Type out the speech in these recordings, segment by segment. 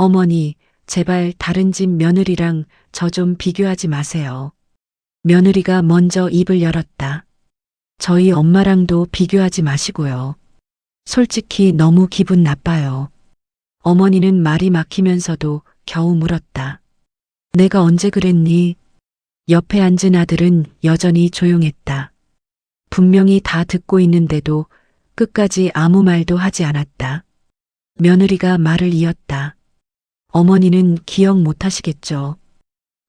어머니, 제발 다른 집 며느리랑 저 좀 비교하지 마세요. 며느리가 먼저 입을 열었다. 저희 엄마랑도 비교하지 마시고요. 솔직히 너무 기분 나빠요. 어머니는 말이 막히면서도 겨우 물었다. 내가 언제 그랬니? 옆에 앉은 아들은 여전히 조용했다. 분명히 다 듣고 있는데도 끝까지 아무 말도 하지 않았다. 며느리가 말을 이었다. 어머니는 기억 못 하시겠죠.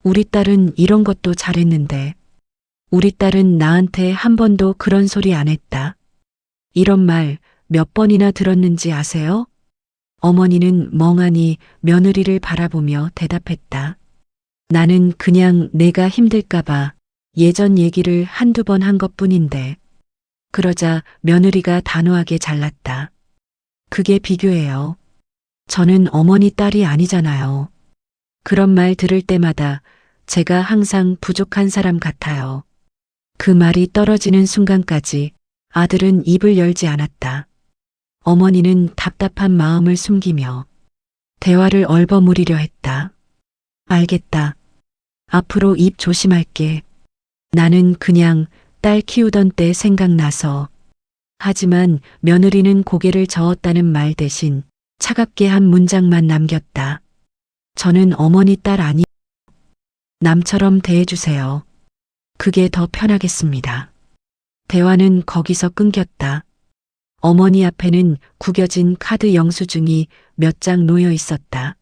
우리 딸은 이런 것도 잘했는데. 우리 딸은 나한테 한 번도 그런 소리 안 했다. 이런 말 몇 번이나 들었는지 아세요? 어머니는 멍하니 며느리를 바라보며 대답했다. 나는 그냥 내가 힘들까봐 예전 얘기를 한두 번 한 것뿐인데. 그러자 며느리가 단호하게 잘랐다. 그게 비교예요. 저는 어머니 딸이 아니잖아요. 그런 말 들을 때마다 제가 항상 부족한 사람 같아요. 그 말이 떨어지는 순간까지 아들은 입을 열지 않았다. 어머니는 답답한 마음을 숨기며 대화를 얼버무리려 했다. 알겠다. 앞으로 입 조심할게. 나는 그냥 딸 키우던 때 생각나서. 하지만 며느리는 고개를 저었다는 말 대신 차갑게 한 문장만 남겼다. 저는 어머니 딸 아니. 남처럼 대해주세요. 그게 더 편하겠습니다. 대화는 거기서 끊겼다. 어머니 앞에는 구겨진 카드 영수증이 몇 장 놓여 있었다.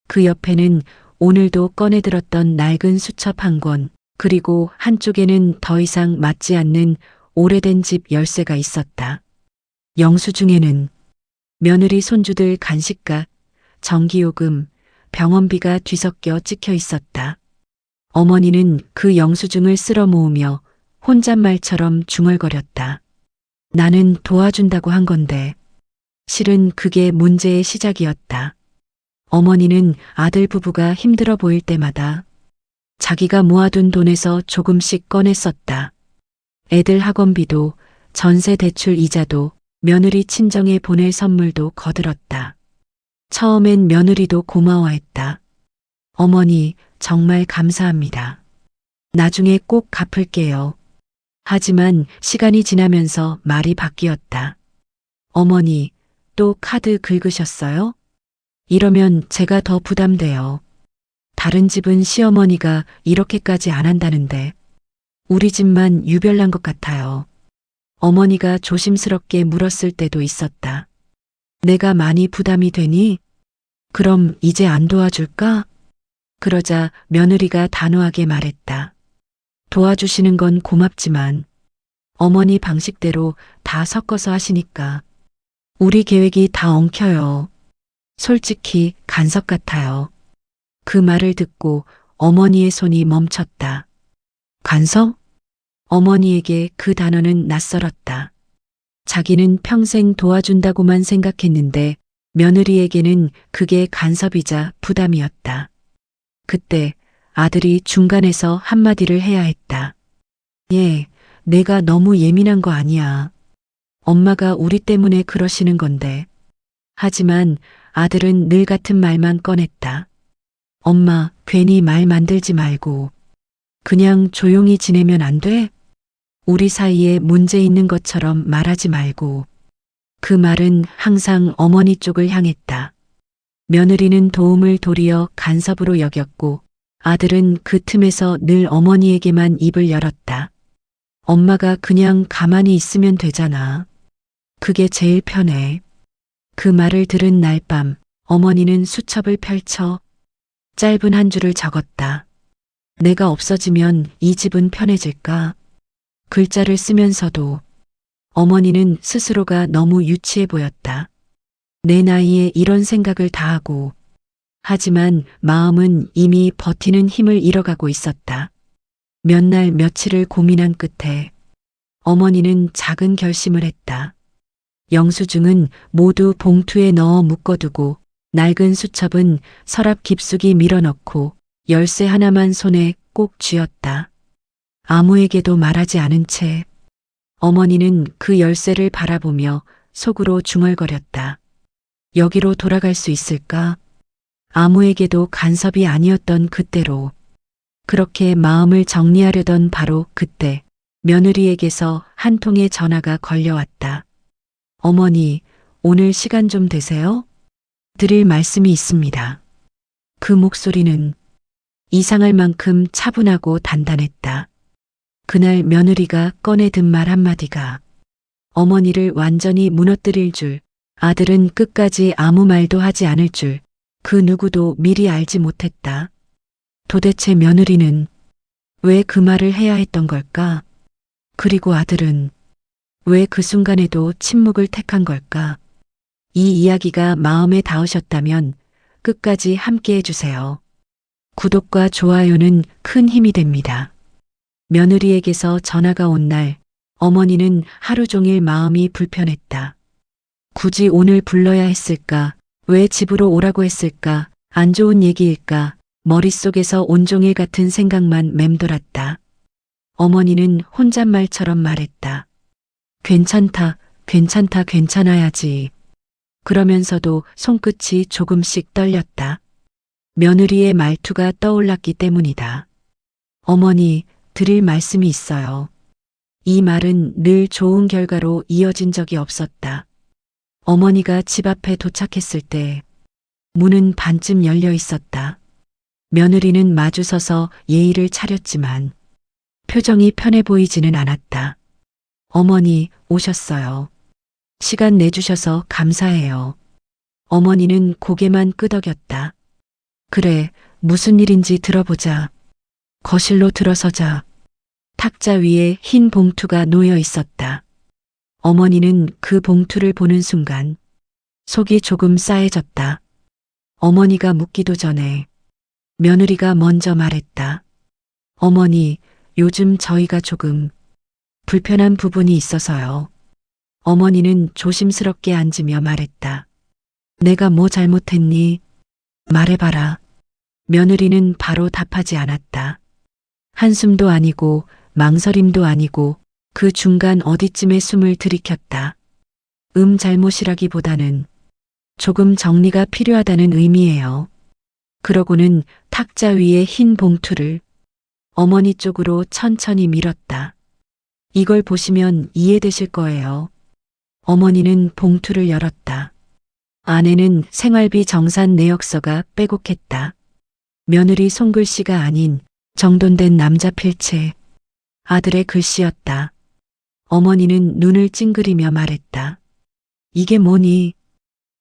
그 옆에는 오늘도 꺼내들었던 낡은 수첩 한 권, 그리고 한쪽에는 더 이상 맞지 않는 오래된 집 열쇠가 있었다. 영수증에는 며느리 손주들 간식값, 전기요금, 병원비가 뒤섞여 찍혀 있었다. 어머니는 그 영수증을 쓸어 모으며 혼잣말처럼 중얼거렸다. 나는 도와준다고 한 건데. 실은 그게 문제의 시작이었다. 어머니는 아들 부부가 힘들어 보일 때마다 자기가 모아둔 돈에서 조금씩 꺼내 썼다. 애들 학원비도, 전세 대출 이자도, 며느리 친정에 보낼 선물도 거들었다. 처음엔 며느리도 고마워했다. 어머니, 정말 감사합니다. 나중에 꼭 갚을게요. 하지만 시간이 지나면서 말이 바뀌었다. 어머니, 또 카드 긁으셨어요? 이러면 제가 더 부담돼요. 다른 집은 시어머니가 이렇게까지 안 한다는데 우리 집만 유별난 것 같아요. 어머니가 조심스럽게 물었을 때도 있었다. 내가 많이 부담이 되니? 그럼 이제 안 도와줄까? 그러자 며느리가 단호하게 말했다. 도와주시는 건 고맙지만 어머니 방식대로 다 섞어서 하시니까 우리 계획이 다 엉켜요. 솔직히 간섭 같아요. 그 말을 듣고 어머니의 손이 멈췄다. 간섭? 어머니에게 그 단어는 낯설었다. 자기는 평생 도와준다고만 생각했는데 며느리에게는 그게 간섭이자 부담이었다. 그때 아들이 중간에서 한마디를 해야 했다. 예, 내가 너무 예민한 거 아니야. 엄마가 우리 때문에 그러시는 건데. 하지만 아들은 늘 같은 말만 꺼냈다. 엄마, 괜히 말 만들지 말고. 그냥 조용히 지내면 안 돼? 우리 사이에 문제 있는 것처럼 말하지 말고. 그 말은 항상 어머니 쪽을 향했다. 며느리는 도움을 도리어 간섭으로 여겼고 아들은 그 틈에서 늘 어머니에게만 입을 열었다. 엄마가 그냥 가만히 있으면 되잖아. 그게 제일 편해. 그 말을 들은 날 밤 어머니는 수첩을 펼쳐 짧은 한 줄을 적었다. 내가 없어지면 이 집은 편해질까? 글자를 쓰면서도 어머니는 스스로가 너무 유치해 보였다. 내 나이에 이런 생각을 다 하고. 하지만 마음은 이미 버티는 힘을 잃어가고 있었다. 몇 날 며칠을 고민한 끝에 어머니는 작은 결심을 했다. 영수증은 모두 봉투에 넣어 묶어두고 낡은 수첩은 서랍 깊숙이 밀어넣고 열쇠 하나만 손에 꼭 쥐었다. 아무에게도 말하지 않은 채 어머니는 그 열쇠를 바라보며 속으로 중얼거렸다. 여기로 돌아갈 수 있을까? 아무에게도 간섭이 아니었던 그때로. 그렇게 마음을 정리하려던 바로 그때 며느리에게서 한 통의 전화가 걸려왔다. 어머니, 오늘 시간 좀 되세요? 드릴 말씀이 있습니다. 그 목소리는 이상할 만큼 차분하고 단단했다. 그날 며느리가 꺼내든 말 한마디가 어머니를 완전히 무너뜨릴 줄, 아들은 끝까지 아무 말도 하지 않을 줄, 그 누구도 미리 알지 못했다. 도대체 며느리는 왜 그 말을 해야 했던 걸까? 그리고 아들은 왜 그 순간에도 침묵을 택한 걸까? 이 이야기가 마음에 닿으셨다면 끝까지 함께 해주세요. 구독과 좋아요는 큰 힘이 됩니다. 며느리에게서 전화가 온 날, 어머니는 하루 종일 마음이 불편했다. 굳이 오늘 불러야 했을까? 왜 집으로 오라고 했을까? 안 좋은 얘기일까? 머릿속에서 온종일 같은 생각만 맴돌았다. 어머니는 혼잣말처럼 말했다. 괜찮다, 괜찮다, 괜찮아야지. 그러면서도 손끝이 조금씩 떨렸다. 며느리의 말투가 떠올랐기 때문이다. 어머니, 드릴 말씀이 있어요. 이 말은 늘 좋은 결과로 이어진 적이 없었다. 어머니가 집 앞에 도착했을 때 문은 반쯤 열려 있었다. 며느리는 마주서서 예의를 차렸지만 표정이 편해 보이지는 않았다. 어머니, 오셨어요. 시간 내주셔서 감사해요. 어머니는 고개만 끄덕였다. 그래, 무슨 일인지 들어보자. 거실로 들어서자. 탁자 위에 흰 봉투가 놓여 있었다. 어머니는 그 봉투를 보는 순간 속이 조금 싸해졌다. 어머니가 묻기도 전에 며느리가 먼저 말했다. 어머니, 요즘 저희가 조금 불편한 부분이 있어서요. 어머니는 조심스럽게 앉으며 말했다. 내가 뭐 잘못했니? 말해봐라. 며느리는 바로 답하지 않았다. 한숨도 아니고 망설임도 아니고 그 중간 어디쯤에 숨을 들이켰다. 잘못이라기보다는 조금 정리가 필요하다는 의미예요. 그러고는 탁자 위에 흰 봉투를 어머니 쪽으로 천천히 밀었다. 이걸 보시면 이해되실 거예요. 어머니는 봉투를 열었다. 안에는 생활비 정산 내역서가 빼곡했다. 며느리 손글씨가 아닌 정돈된 남자 필체, 아들의 글씨였다. 어머니는 눈을 찡그리며 말했다. 이게 뭐니?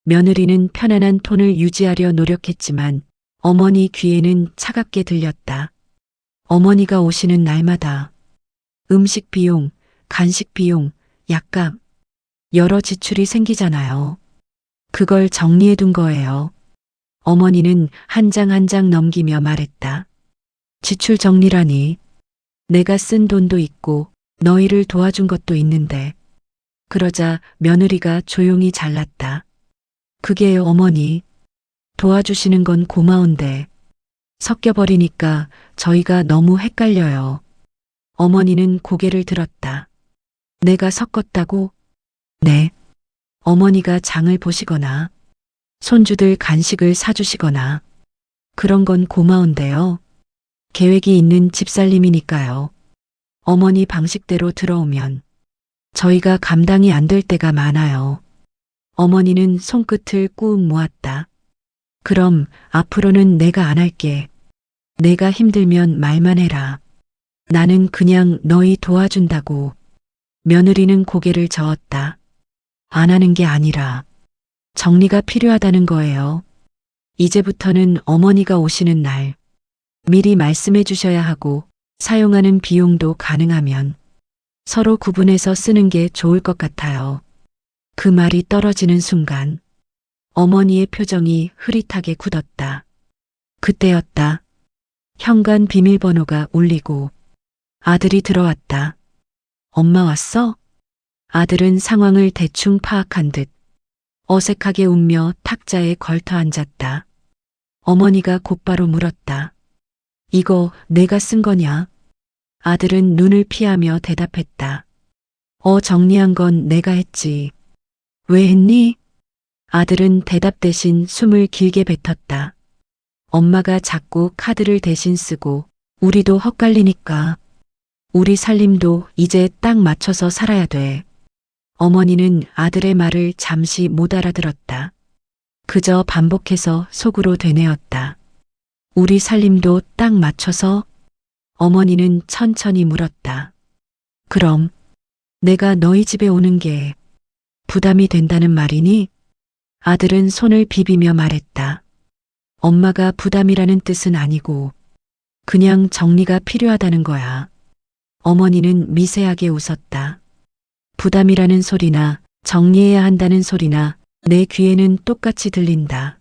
며느리는 편안한 톤을 유지하려 노력했지만 어머니 귀에는 차갑게 들렸다. 어머니가 오시는 날마다 음식 비용, 간식 비용, 약값, 여러 지출이 생기잖아요. 그걸 정리해 둔 거예요. 어머니는 한 장 한 장 넘기며 말했다. 지출 정리라니. 내가 쓴 돈도 있고 너희를 도와준 것도 있는데. 그러자 며느리가 조용히 잘랐다. 그게요, 어머니. 도와주시는 건 고마운데 섞여버리니까 저희가 너무 헷갈려요. 어머니는 고개를 들었다. 내가 섞었다고? 네. 어머니가 장을 보시거나 손주들 간식을 사주시거나 그런 건 고마운데요. 계획이 있는 집살림이니까요. 어머니 방식대로 들어오면 저희가 감당이 안 될 때가 많아요. 어머니는 손끝을 꾹 모았다. 그럼 앞으로는 내가 안 할게. 내가 힘들면 말만 해라. 나는 그냥 너희 도와준다고. 며느리는 고개를 저었다. 안 하는 게 아니라 정리가 필요하다는 거예요. 이제부터는 어머니가 오시는 날 미리 말씀해 주셔야 하고 사용하는 비용도 가능하면 서로 구분해서 쓰는 게 좋을 것 같아요. 그 말이 떨어지는 순간 어머니의 표정이 흐릿하게 굳었다. 그때였다. 현관 비밀번호가 울리고 아들이 들어왔다. 엄마 왔어? 아들은 상황을 대충 파악한 듯 어색하게 웃며 탁자에 걸터 앉았다. 어머니가 곧바로 물었다. 이거 내가 쓴 거냐? 아들은 눈을 피하며 대답했다. 정리한 건 내가 했지. 왜 했니? 아들은 대답 대신 숨을 길게 뱉었다. 엄마가 자꾸 카드를 대신 쓰고 우리도 헛갈리니까 우리 살림도 이제 딱 맞춰서 살아야 돼. 어머니는 아들의 말을 잠시 못 알아들었다. 그저 반복해서 속으로 되뇌었다. 우리 살림도 딱 맞춰서? 어머니는 천천히 물었다. 그럼 내가 너희 집에 오는 게 부담이 된다는 말이니? 아들은 손을 비비며 말했다. 엄마가 부담이라는 뜻은 아니고 그냥 정리가 필요하다는 거야. 어머니는 미세하게 웃었다. 부담이라는 소리나 정리해야 한다는 소리나 내 귀에는 똑같이 들린다.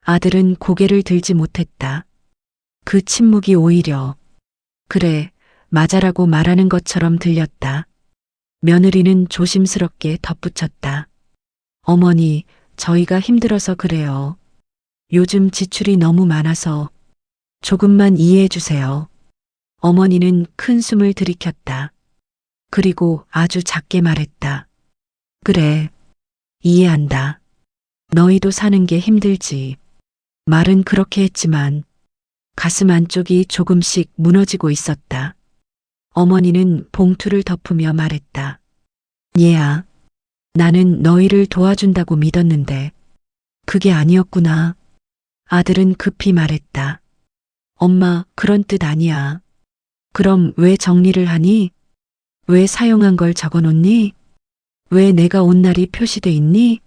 아들은 고개를 들지 못했다. 그 침묵이 오히려 그래, 맞아라고 말하는 것처럼 들렸다. 며느리는 조심스럽게 덧붙였다. 어머니, 저희가 힘들어서 그래요. 요즘 지출이 너무 많아서 조금만 이해해 주세요. 어머니는 큰 숨을 들이켰다. 그리고 아주 작게 말했다. 그래, 이해한다. 너희도 사는 게 힘들지. 말은 그렇게 했지만 가슴 안쪽이 조금씩 무너지고 있었다. 어머니는 봉투를 덮으며 말했다. 얘야, 나는 너희를 도와준다고 믿었는데 그게 아니었구나. 아들은 급히 말했다. 엄마, 그런 뜻 아니야. 그럼 왜 정리를 하니? 왜 사용한 걸 적어놓니? 왜 내가 온 날이 표시돼 있니?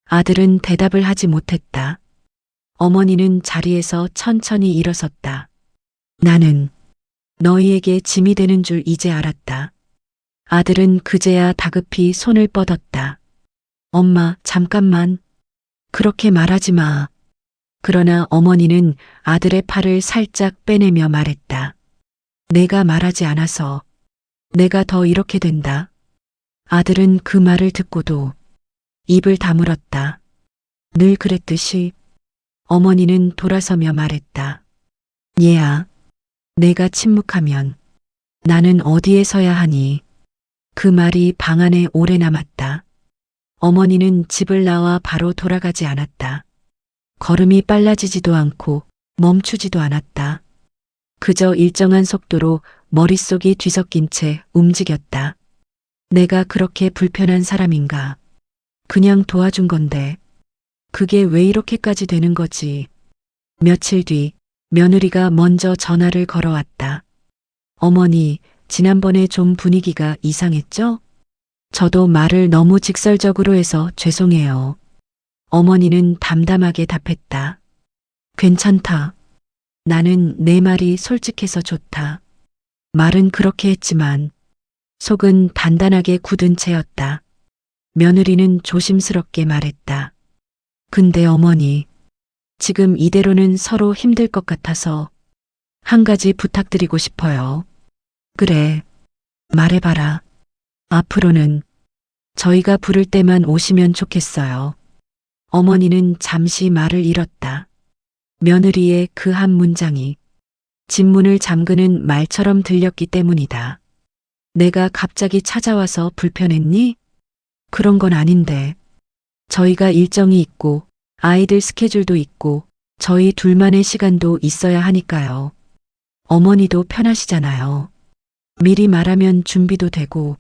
아들은 대답을 하지 못했다. 어머니는 자리에서 천천히 일어섰다. 나는 너희에게 짐이 되는 줄 이제 알았다. 아들은 그제야 다급히 손을 뻗었다. 엄마, 잠깐만. 그렇게 말하지 마. 그러나 어머니는 아들의 팔을 살짝 빼내며 말했다. 내가 말하지 않아서 내가 더 이렇게 된다. 아들은 그 말을 듣고도 입을 다물었다. 늘 그랬듯이. 어머니는 돌아서며 말했다. 얘야, 내가 침묵하면 나는 어디에 서야 하니? 그 말이 방 안에 오래 남았다. 어머니는 집을 나와 바로 돌아가지 않았다. 걸음이 빨라지지도 않고 멈추지도 않았다. 그저 일정한 속도로 머릿속이 뒤섞인 채 움직였다. 내가 그렇게 불편한 사람인가? 그냥 도와준 건데 그게 왜 이렇게까지 되는 거지? 며칠 뒤 며느리가 먼저 전화를 걸어왔다. 어머니, 지난번에 좀 분위기가 이상했죠? 저도 말을 너무 직설적으로 해서 죄송해요. 어머니는 담담하게 답했다. 괜찮다. 나는 내 말이 솔직해서 좋다. 말은 그렇게 했지만 속은 단단하게 굳은 채였다. 며느리는 조심스럽게 말했다. 근데 어머니, 지금 이대로는 서로 힘들 것 같아서 한 가지 부탁드리고 싶어요. 그래, 말해봐라. 앞으로는 저희가 부를 때만 오시면 좋겠어요. 어머니는 잠시 말을 잃었다. 며느리의 그 한 문장이 집문을 잠그는 말처럼 들렸기 때문이다. 내가 갑자기 찾아와서 불편했니? 그런 건 아닌데. 저희가 일정이 있고 아이들 스케줄도 있고 저희 둘만의 시간도 있어야 하니까요. 어머니도 편하시잖아요. 미리 말하면 준비도 되고.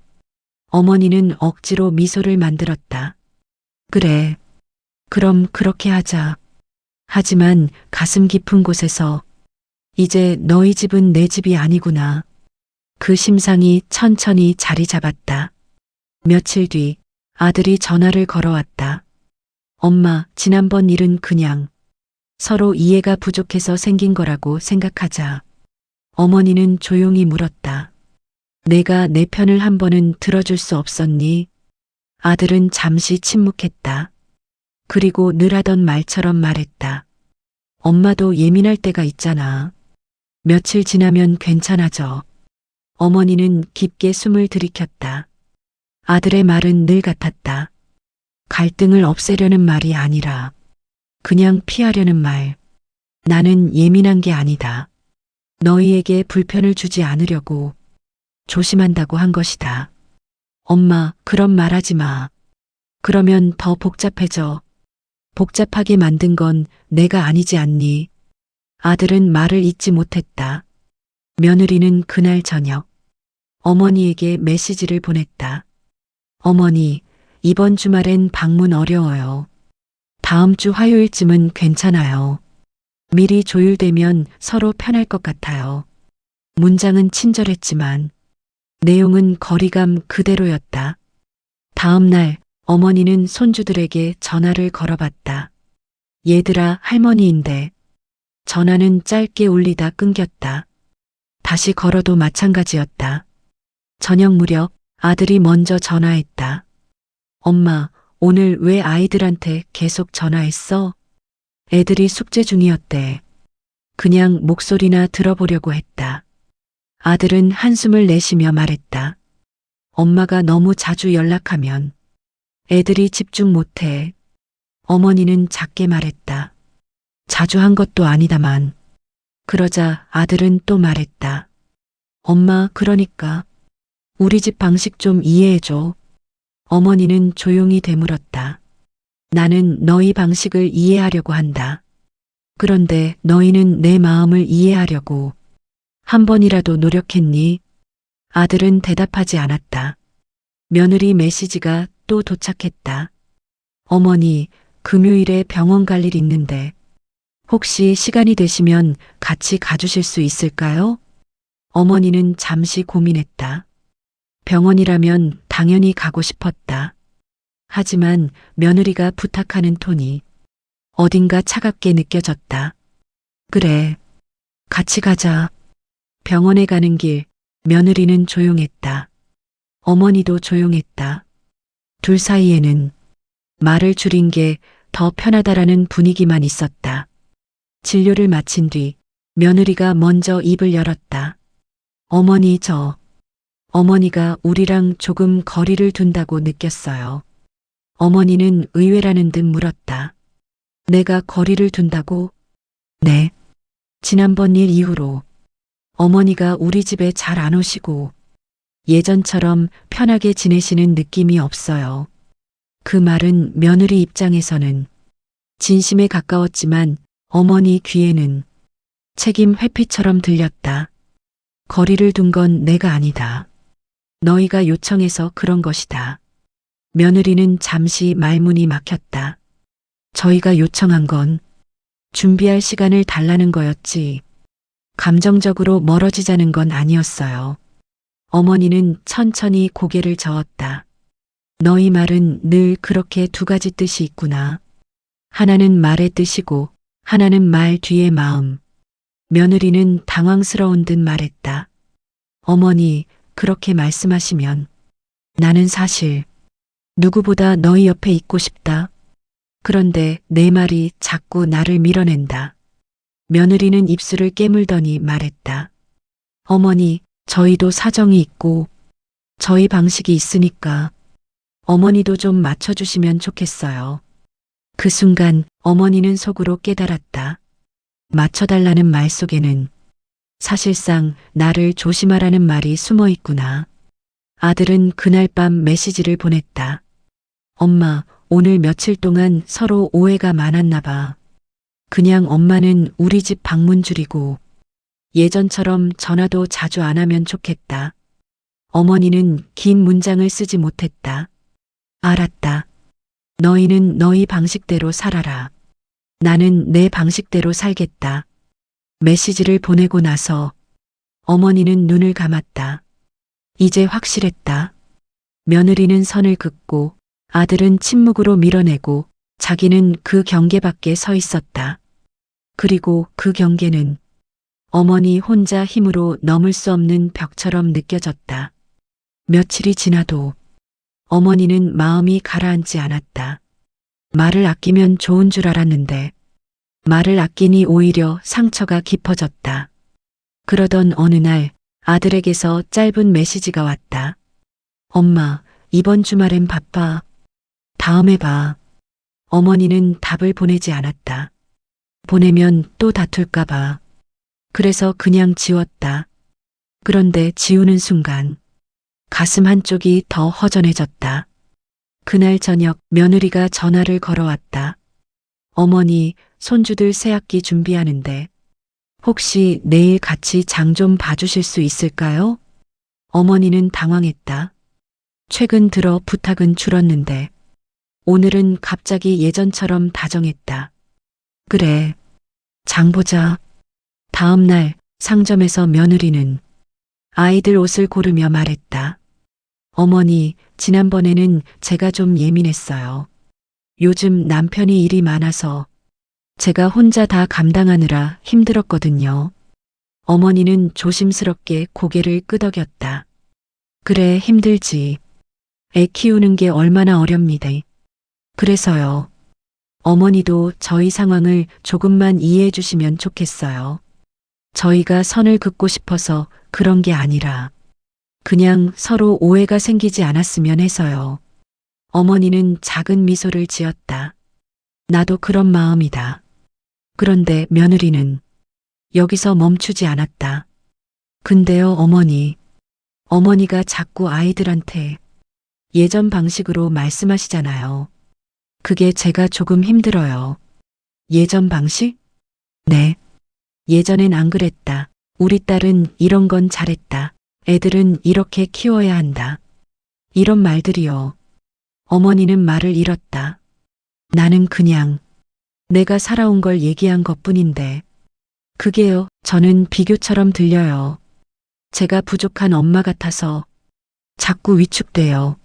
어머니는 억지로 미소를 만들었다. 그래. 그럼 그렇게 하자. 하지만 가슴 깊은 곳에서 이제 너희 집은 내 집이 아니구나. 그 심상이 천천히 자리 잡았다. 며칠 뒤 아들이 전화를 걸어왔다. 엄마, 지난번 일은 그냥 서로 이해가 부족해서 생긴 거라고 생각하자. 어머니는 조용히 물었다. 내가 내 편을 한 번은 들어줄 수 없었니? 아들은 잠시 침묵했다. 그리고 늘 하던 말처럼 말했다. 엄마도 예민할 때가 있잖아. 며칠 지나면 괜찮아져. 어머니는 깊게 숨을 들이켰다. 아들의 말은 늘 같았다. 갈등을 없애려는 말이 아니라 그냥 피하려는 말. 나는 예민한 게 아니다. 너희에게 불편을 주지 않으려고 조심한다고 한 것이다. 엄마, 그런 말 하지 마. 그러면 더 복잡해져. 복잡하게 만든 건 내가 아니지 않니? 아들은 말을 잇지 못했다. 며느리는 그날 저녁 어머니에게 메시지를 보냈다. 어머니, 이번 주말엔 방문 어려워요. 다음 주 화요일쯤은 괜찮아요. 미리 조율되면 서로 편할 것 같아요. 문장은 친절했지만 내용은 거리감 그대로였다. 다음 날 어머니는 손주들에게 전화를 걸어봤다. 얘들아, 할머니인데. 전화는 짧게 울리다 끊겼다. 다시 걸어도 마찬가지였다. 저녁 무렵 아들이 먼저 전화했다. 엄마, 오늘 왜 아이들한테 계속 전화했어? 애들이 숙제 중이었대. 그냥 목소리나 들어보려고 했다. 아들은 한숨을 내쉬며 말했다. 엄마가 너무 자주 연락하면 애들이 집중 못해. 어머니는 작게 말했다. 자주 한 것도 아니다만. 그러자 아들은 또 말했다. 엄마, 그러니까 우리 집 방식 좀 이해해줘. 어머니는 조용히 되물었다. 나는 너희 방식을 이해하려고 한다. 그런데 너희는 내 마음을 이해하려고 한 번이라도 노력했니? 아들은 대답하지 않았다. 며느리 메시지가 또 도착했다. 어머니, 금요일에 병원 갈 일 있는데 혹시 시간이 되시면 같이 가주실 수 있을까요? 어머니는 잠시 고민했다. 병원이라면 당연히 가고 싶었다. 하지만 며느리가 부탁하는 톤이 어딘가 차갑게 느껴졌다. 그래, 같이 가자. 병원에 가는 길, 며느리는 조용했다. 어머니도 조용했다. 둘 사이에는 말을 줄인 게 더 편하다라는 분위기만 있었다. 진료를 마친 뒤 며느리가 먼저 입을 열었다. 어머니, 어머니가 우리랑 조금 거리를 둔다고 느꼈어요. 어머니는 의외라는 듯 물었다. 내가 거리를 둔다고? 네. 지난번 일 이후로 어머니가 우리 집에 잘 안 오시고 예전처럼 편하게 지내시는 느낌이 없어요. 그 말은 며느리 입장에서는 진심에 가까웠지만 어머니 귀에는 책임 회피처럼 들렸다. 거리를 둔 건 내가 아니다. 너희가 요청해서 그런 것이다. 며느리는 잠시 말문이 막혔다. 저희가 요청한 건 준비할 시간을 달라는 거였지. 감정적으로 멀어지자는 건 아니었어요. 어머니는 천천히 고개를 저었다. 너희 말은 늘 그렇게 두 가지 뜻이 있구나. 하나는 말의 뜻이고 하나는 말 뒤의 마음. 며느리는 당황스러운 듯 말했다. 어머니, 그렇게 말씀하시면 나는 사실 누구보다 너희 옆에 있고 싶다. 그런데 내 말이 자꾸 나를 밀어낸다. 며느리는 입술을 깨물더니 말했다. 어머니, 저희도 사정이 있고 저희 방식이 있으니까 어머니도 좀 맞춰주시면 좋겠어요. 그 순간 어머니는 속으로 깨달았다. 맞춰달라는 말 속에는 사실상 나를 조심하라는 말이 숨어 있구나. 아들은 그날 밤 메시지를 보냈다. 엄마, 오늘 며칠 동안 서로 오해가 많았나 봐. 그냥 엄마는 우리 집 방문 줄이고 예전처럼 전화도 자주 안 하면 좋겠다. 어머니는 긴 문장을 쓰지 못했다. 알았다. 너희는 너희 방식대로 살아라. 나는 내 방식대로 살겠다. 메시지를 보내고 나서 어머니는 눈을 감았다. 이제 확실했다. 며느리는 선을 긋고 아들은 침묵으로 밀어내고 자기는 그 경계 밖에 서 있었다. 그리고 그 경계는 어머니 혼자 힘으로 넘을 수 없는 벽처럼 느껴졌다. 며칠이 지나도 어머니는 마음이 가라앉지 않았다. 말을 아끼면 좋은 줄 알았는데 말을 아끼니 오히려 상처가 깊어졌다. 그러던 어느 날 아들에게서 짧은 메시지가 왔다. 엄마, 이번 주말엔 바빠. 다음에 봐. 어머니는 답을 보내지 않았다. 보내면 또 다툴까 봐. 그래서 그냥 지웠다. 그런데 지우는 순간 가슴 한쪽이 더 허전해졌다. 그날 저녁 며느리가 전화를 걸어왔다. 어머니, 손주들 새학기 준비하는데 혹시 내일 같이 장 좀 봐주실 수 있을까요? 어머니는 당황했다. 최근 들어 부탁은 줄었는데 오늘은 갑자기 예전처럼 다정했다. 그래, 장 보자. 다음 날 상점에서 며느리는 아이들 옷을 고르며 말했다. 어머니, 지난번에는 제가 좀 예민했어요. 요즘 남편이 일이 많아서 제가 혼자 다 감당하느라 힘들었거든요. 어머니는 조심스럽게 고개를 끄덕였다. 그래, 힘들지. 애 키우는 게 얼마나 어렵니다. 그래서요. 어머니도 저희 상황을 조금만 이해해 주시면 좋겠어요. 저희가 선을 긋고 싶어서 그런 게 아니라 그냥 서로 오해가 생기지 않았으면 해서요. 어머니는 작은 미소를 지었다. 나도 그런 마음이다. 그런데 며느리는 여기서 멈추지 않았다. 근데요, 어머니. 어머니가 자꾸 아이들한테 예전 방식으로 말씀하시잖아요. 그게 제가 조금 힘들어요. 예전 방식? 네. 예전엔 안 그랬다. 우리 딸은 이런 건 잘했다. 애들은 이렇게 키워야 한다. 이런 말들이요. 어머니는 말을 잃었다. 나는 그냥 내가 살아온 걸 얘기한 것뿐인데 그게요, 저는 비교처럼 들려요. 제가 부족한 엄마 같아서 자꾸 위축돼요.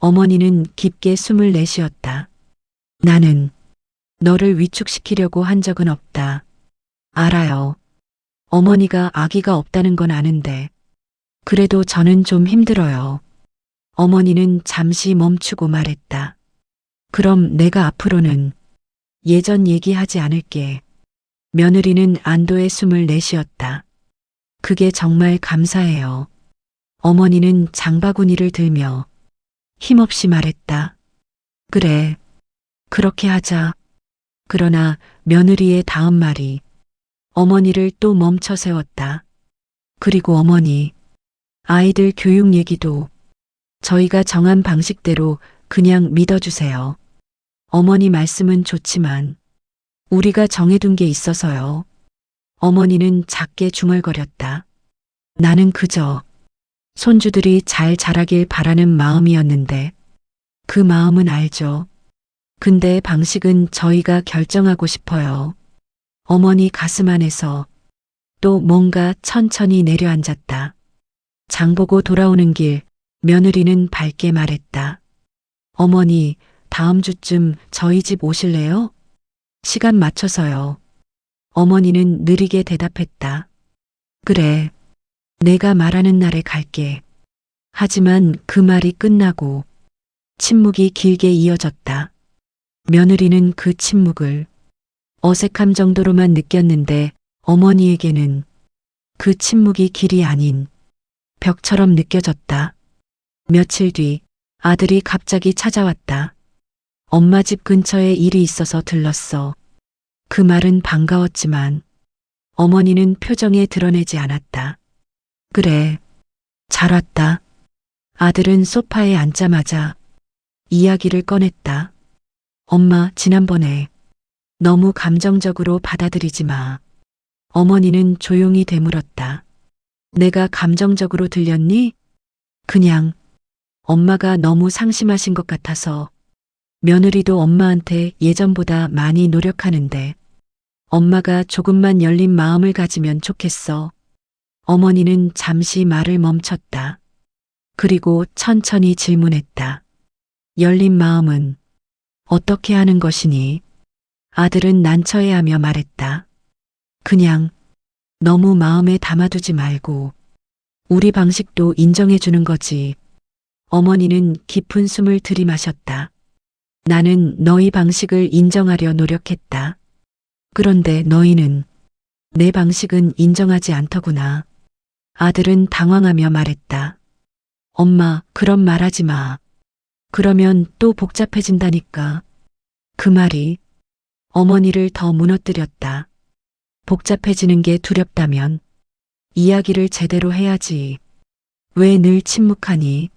어머니는 깊게 숨을 내쉬었다. 나는 너를 위축시키려고 한 적은 없다. 알아요. 어머니가 아기가 없다는 건 아는데 그래도 저는 좀 힘들어요. 어머니는 잠시 멈추고 말했다. 그럼 내가 앞으로는 예전 얘기하지 않을게. 며느리는 안도의 숨을 내쉬었다. 그게 정말 감사해요. 어머니는 장바구니를 들며 힘없이 말했다. 그래, 그렇게 하자. 그러나 며느리의 다음 말이 어머니를 또 멈춰 세웠다. 그리고 어머니, 아이들 교육 얘기도 저희가 정한 방식대로 그냥 믿어주세요. 어머니 말씀은 좋지만 우리가 정해둔 게 있어서요. 어머니는 작게 중얼거렸다. 나는 그저 손주들이 잘 자라길 바라는 마음이었는데 그 마음은 알죠. 근데 방식은 저희가 결정하고 싶어요. 어머니 가슴 안에서 또 뭔가 천천히 내려앉았다. 장보고 돌아오는 길 며느리는 밝게 말했다. 어머니, 다음 주쯤 저희 집 오실래요? 시간 맞춰서요. 어머니는 느리게 대답했다. 그래, 내가 말하는 날에 갈게. 하지만 그 말이 끝나고 침묵이 길게 이어졌다. 며느리는 그 침묵을 어색함 정도로만 느꼈는데 어머니에게는 그 침묵이 길이 아닌 벽처럼 느껴졌다. 며칠 뒤 아들이 갑자기 찾아왔다. 엄마 집 근처에 일이 있어서 들렀어. 그 말은 반가웠지만 어머니는 표정에 드러내지 않았다. 그래, 잘 왔다. 아들은 소파에 앉자마자 이야기를 꺼냈다. 엄마, 지난번에 너무 감정적으로 받아들이지 마. 어머니는 조용히 되물었다. 내가 감정적으로 들렸니? 그냥 엄마가 너무 상심하신 것 같아서. 며느리도 엄마한테 예전보다 많이 노력하는데 엄마가 조금만 열린 마음을 가지면 좋겠어. 어머니는 잠시 말을 멈췄다. 그리고 천천히 질문했다. 열린 마음은 어떻게 하는 것이니? 아들은 난처해하며 말했다. 그냥 너무 마음에 담아두지 말고 우리 방식도 인정해주는 거지. 어머니는 깊은 숨을 들이마셨다. 나는 너희 방식을 인정하려 노력했다. 그런데 너희는 내 방식은 인정하지 않더구나. 아들은 당황하며 말했다. 엄마, 그런 말하지 마. 그러면 또 복잡해진다니까. 그 말이 어머니를 더 무너뜨렸다. 복잡해지는 게 두렵다면 이야기를 제대로 해야지. 왜 늘 침묵하니?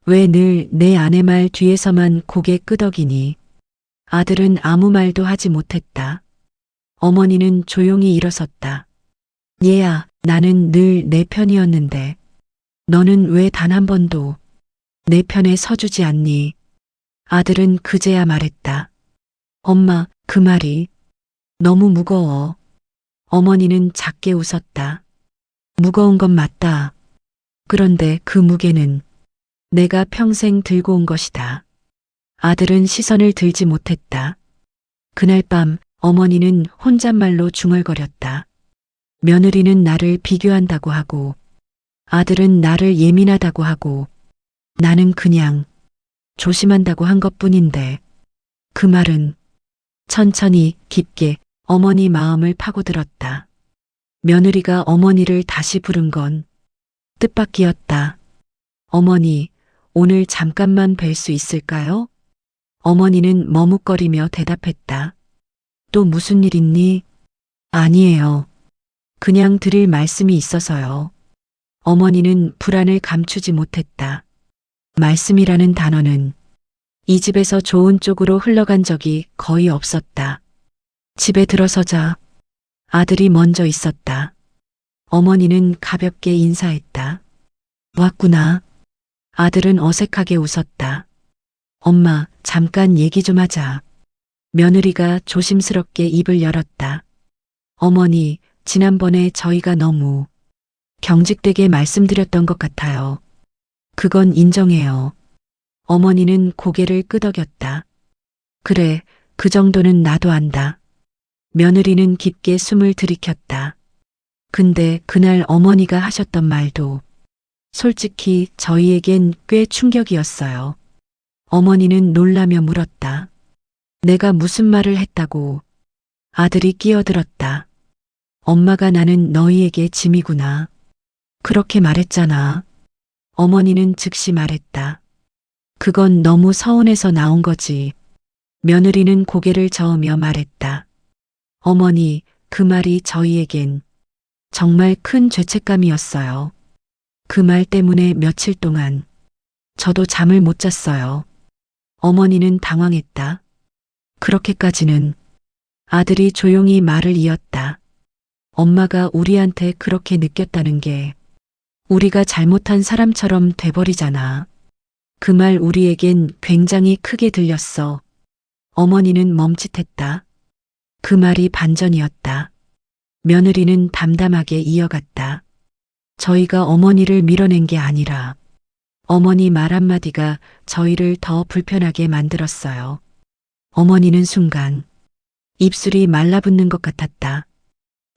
왜 늘 내 아내 말 뒤에서만 고개 끄덕이니? 아들은 아무 말도 하지 못했다. 어머니는 조용히 일어섰다. 얘야, 나는 늘 내 편이었는데 너는 왜 단 한 번도 내 편에 서주지 않니? 아들은 그제야 말했다. 엄마, 그 말이 너무 무거워. 어머니는 작게 웃었다. 무거운 건 맞다. 그런데 그 무게는 내가 평생 들고 온 것이다. 아들은 시선을 들지 못했다. 그날 밤 어머니는 혼잣말로 중얼거렸다. 며느리는 나를 비교한다고 하고 아들은 나를 예민하다고 하고 나는 그냥 조심한다고 한 것뿐인데 그 말은 천천히 깊게 어머니 마음을 파고들었다. 며느리가 어머니를 다시 부른 건 뜻밖이었다. 어머니, 오늘 잠깐만 뵐 수 있을까요? 어머니는 머뭇거리며 대답했다. 또 무슨 일 있니? 아니에요. 그냥 드릴 말씀이 있어서요. 어머니는 불안을 감추지 못했다. 말씀이라는 단어는 이 집에서 좋은 쪽으로 흘러간 적이 거의 없었다. 집에 들어서자 아들이 먼저 있었다. 어머니는 가볍게 인사했다. 왔구나. 아들은 어색하게 웃었다. 엄마, 잠깐 얘기 좀 하자. 며느리가 조심스럽게 입을 열었다. 어머니, 지난번에 저희가 너무 경직되게 말씀드렸던 것 같아요. 그건 인정해요. 어머니는 고개를 끄덕였다. 그래, 그 정도는 나도 안다. 며느리는 깊게 숨을 들이켰다. 근데 그날 어머니가 하셨던 말도 솔직히 저희에겐 꽤 충격이었어요. 어머니는 놀라며 물었다. 내가 무슨 말을 했다고? 아들이 끼어들었다. 엄마가 나는 너희에게 짐이구나. 그렇게 말했잖아. 어머니는 즉시 말했다. 그건 너무 서운해서 나온 거지. 며느리는 고개를 저으며 말했다. 어머니, 그 말이 저희에겐 정말 큰 죄책감이었어요. 그 말 때문에 며칠 동안 저도 잠을 못 잤어요. 어머니는 당황했다. 그렇게까지는. 아들이 조용히 말을 이었다. 엄마가 우리한테 그렇게 느꼈다는 게 우리가 잘못한 사람처럼 돼버리잖아. 그 말 우리에겐 굉장히 크게 들렸어. 어머니는 멈칫했다. 그 말이 반전이었다. 며느리는 담담하게 이어갔다. 저희가 어머니를 밀어낸 게 아니라 어머니 말 한마디가 저희를 더 불편하게 만들었어요. 어머니는 순간 입술이 말라붙는 것 같았다.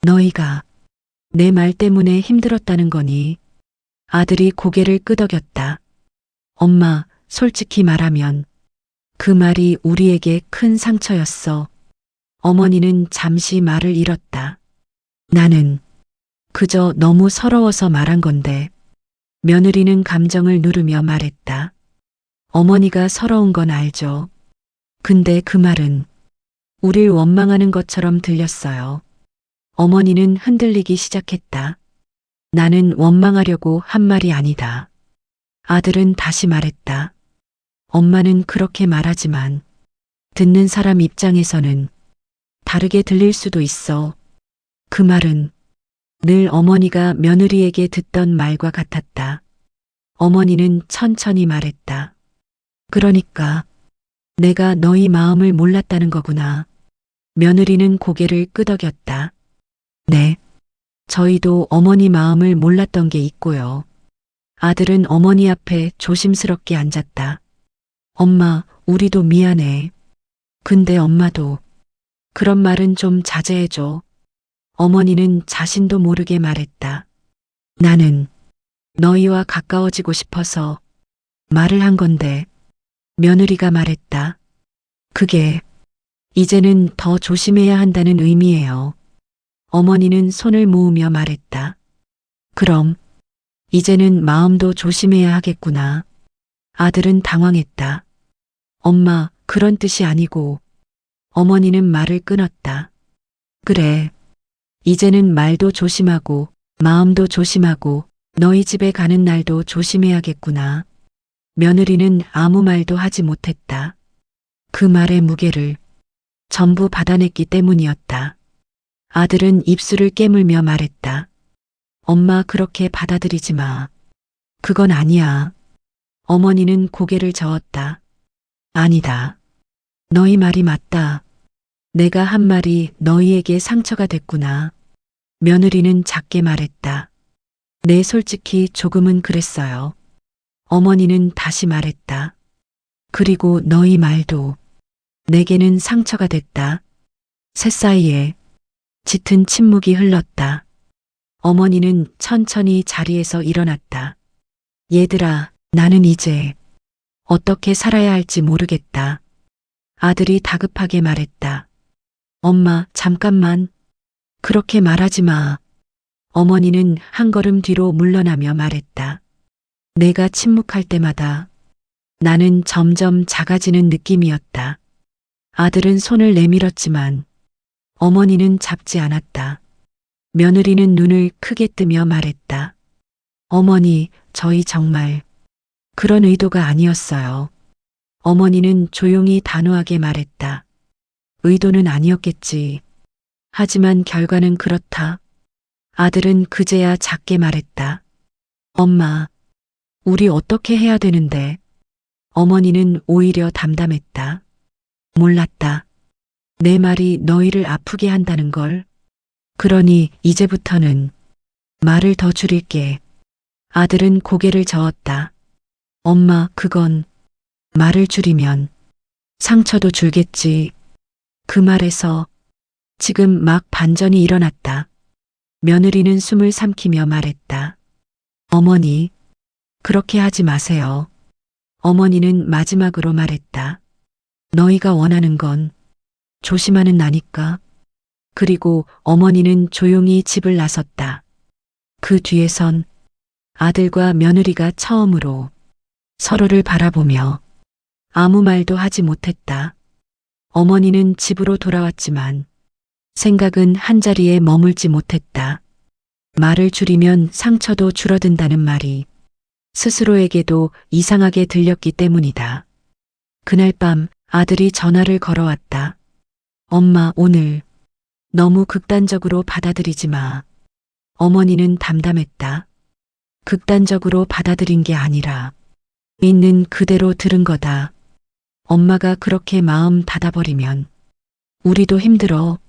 너희가 내 말 때문에 힘들었다는 거니? 아들이 고개를 끄덕였다. 엄마, 솔직히 말하면 그 말이 우리에게 큰 상처였어. 어머니는 잠시 말을 잃었다. 나는 그저 너무 서러워서 말한 건데. 며느리는 감정을 누르며 말했다. 어머니가 서러운 건 알죠. 근데 그 말은 우릴 원망하는 것처럼 들렸어요. 어머니는 흔들리기 시작했다. 나는 원망하려고 한 말이 아니다. 아들은 다시 말했다. 엄마는 그렇게 말하지만 듣는 사람 입장에서는 다르게 들릴 수도 있어. 그 말은 늘 어머니가 며느리에게 듣던 말과 같았다. 어머니는 천천히 말했다. 그러니까 내가 너희 마음을 몰랐다는 거구나. 며느리는 고개를 끄덕였다. 네. 저희도 어머니 마음을 몰랐던 게 있고요. 아들은 어머니 앞에 조심스럽게 앉았다. 엄마, 우리도 미안해. 근데 엄마도 그런 말은 좀 자제해줘. 어머니는 자신도 모르게 말했다. 나는 너희와 가까워지고 싶어서 말을 한 건데. 며느리가 말했다. 그게 이제는 더 조심해야 한다는 의미예요. 어머니는 손을 모으며 말했다. 그럼 이제는 마음도 조심해야 하겠구나. 아들은 당황했다. 엄마, 그런 뜻이 아니고. 어머니는 말을 끊었다. 그래. 이제는 말도 조심하고 마음도 조심하고 너희 집에 가는 날도 조심해야겠구나. 며느리는 아무 말도 하지 못했다. 그 말의 무게를 전부 받아냈기 때문이었다. 아들은 입술을 깨물며 말했다. 엄마 그렇게 받아들이지 마. 그건 아니야. 어머니는 고개를 저었다. 아니다. 너희 말이 맞다. 내가 한 말이 너희에게 상처가 됐구나. 며느리는 작게 말했다. 네, 솔직히 조금은 그랬어요. 어머니는 다시 말했다. 그리고 너희 말도 내게는 상처가 됐다. 새사이에 짙은 침묵이 흘렀다. 어머니는 천천히 자리에서 일어났다. 얘들아, 나는 이제 어떻게 살아야 할지 모르겠다. 아들이 다급하게 말했다. 엄마, 잠깐만. 그렇게 말하지 마. 어머니는 한 걸음 뒤로 물러나며 말했다. 내가 침묵할 때마다 나는 점점 작아지는 느낌이었다. 아들은 손을 내밀었지만 어머니는 잡지 않았다. 며느리는 눈을 크게 뜨며 말했다. 어머니, 저희 정말 그런 의도가 아니었어요. 어머니는 조용히 단호하게 말했다. 의도는 아니었겠지. 하지만 결과는 그렇다. 아들은 그제야 작게 말했다. 엄마, 우리 어떻게 해야 되는데? 어머니는 오히려 담담했다. 몰랐다. 내 말이 너희를 아프게 한다는 걸. 그러니 이제부터는 말을 더 줄일게. 아들은 고개를 저었다. 엄마, 그건 말을 줄이면 상처도 줄겠지. 그 말에서 지금 막 반전이 일어났다. 며느리는 숨을 삼키며 말했다. 어머니, 그렇게 하지 마세요. 어머니는 마지막으로 말했다. 너희가 원하는 건 조심하는 나니까. 그리고 어머니는 조용히 집을 나섰다. 그 뒤에선 아들과 며느리가 처음으로 서로를 바라보며 아무 말도 하지 못했다. 어머니는 집으로 돌아왔지만 생각은 한자리에 머물지 못했다. 말을 줄이면 상처도 줄어든다는 말이 스스로에게도 이상하게 들렸기 때문이다. 그날 밤 아들이 전화를 걸어왔다. 엄마, 오늘 너무 극단적으로 받아들이지 마. 어머니는 담담했다. 극단적으로 받아들인 게 아니라 있는 그대로 들은 거다. 엄마가 그렇게 마음 닫아버리면 우리도 힘들어.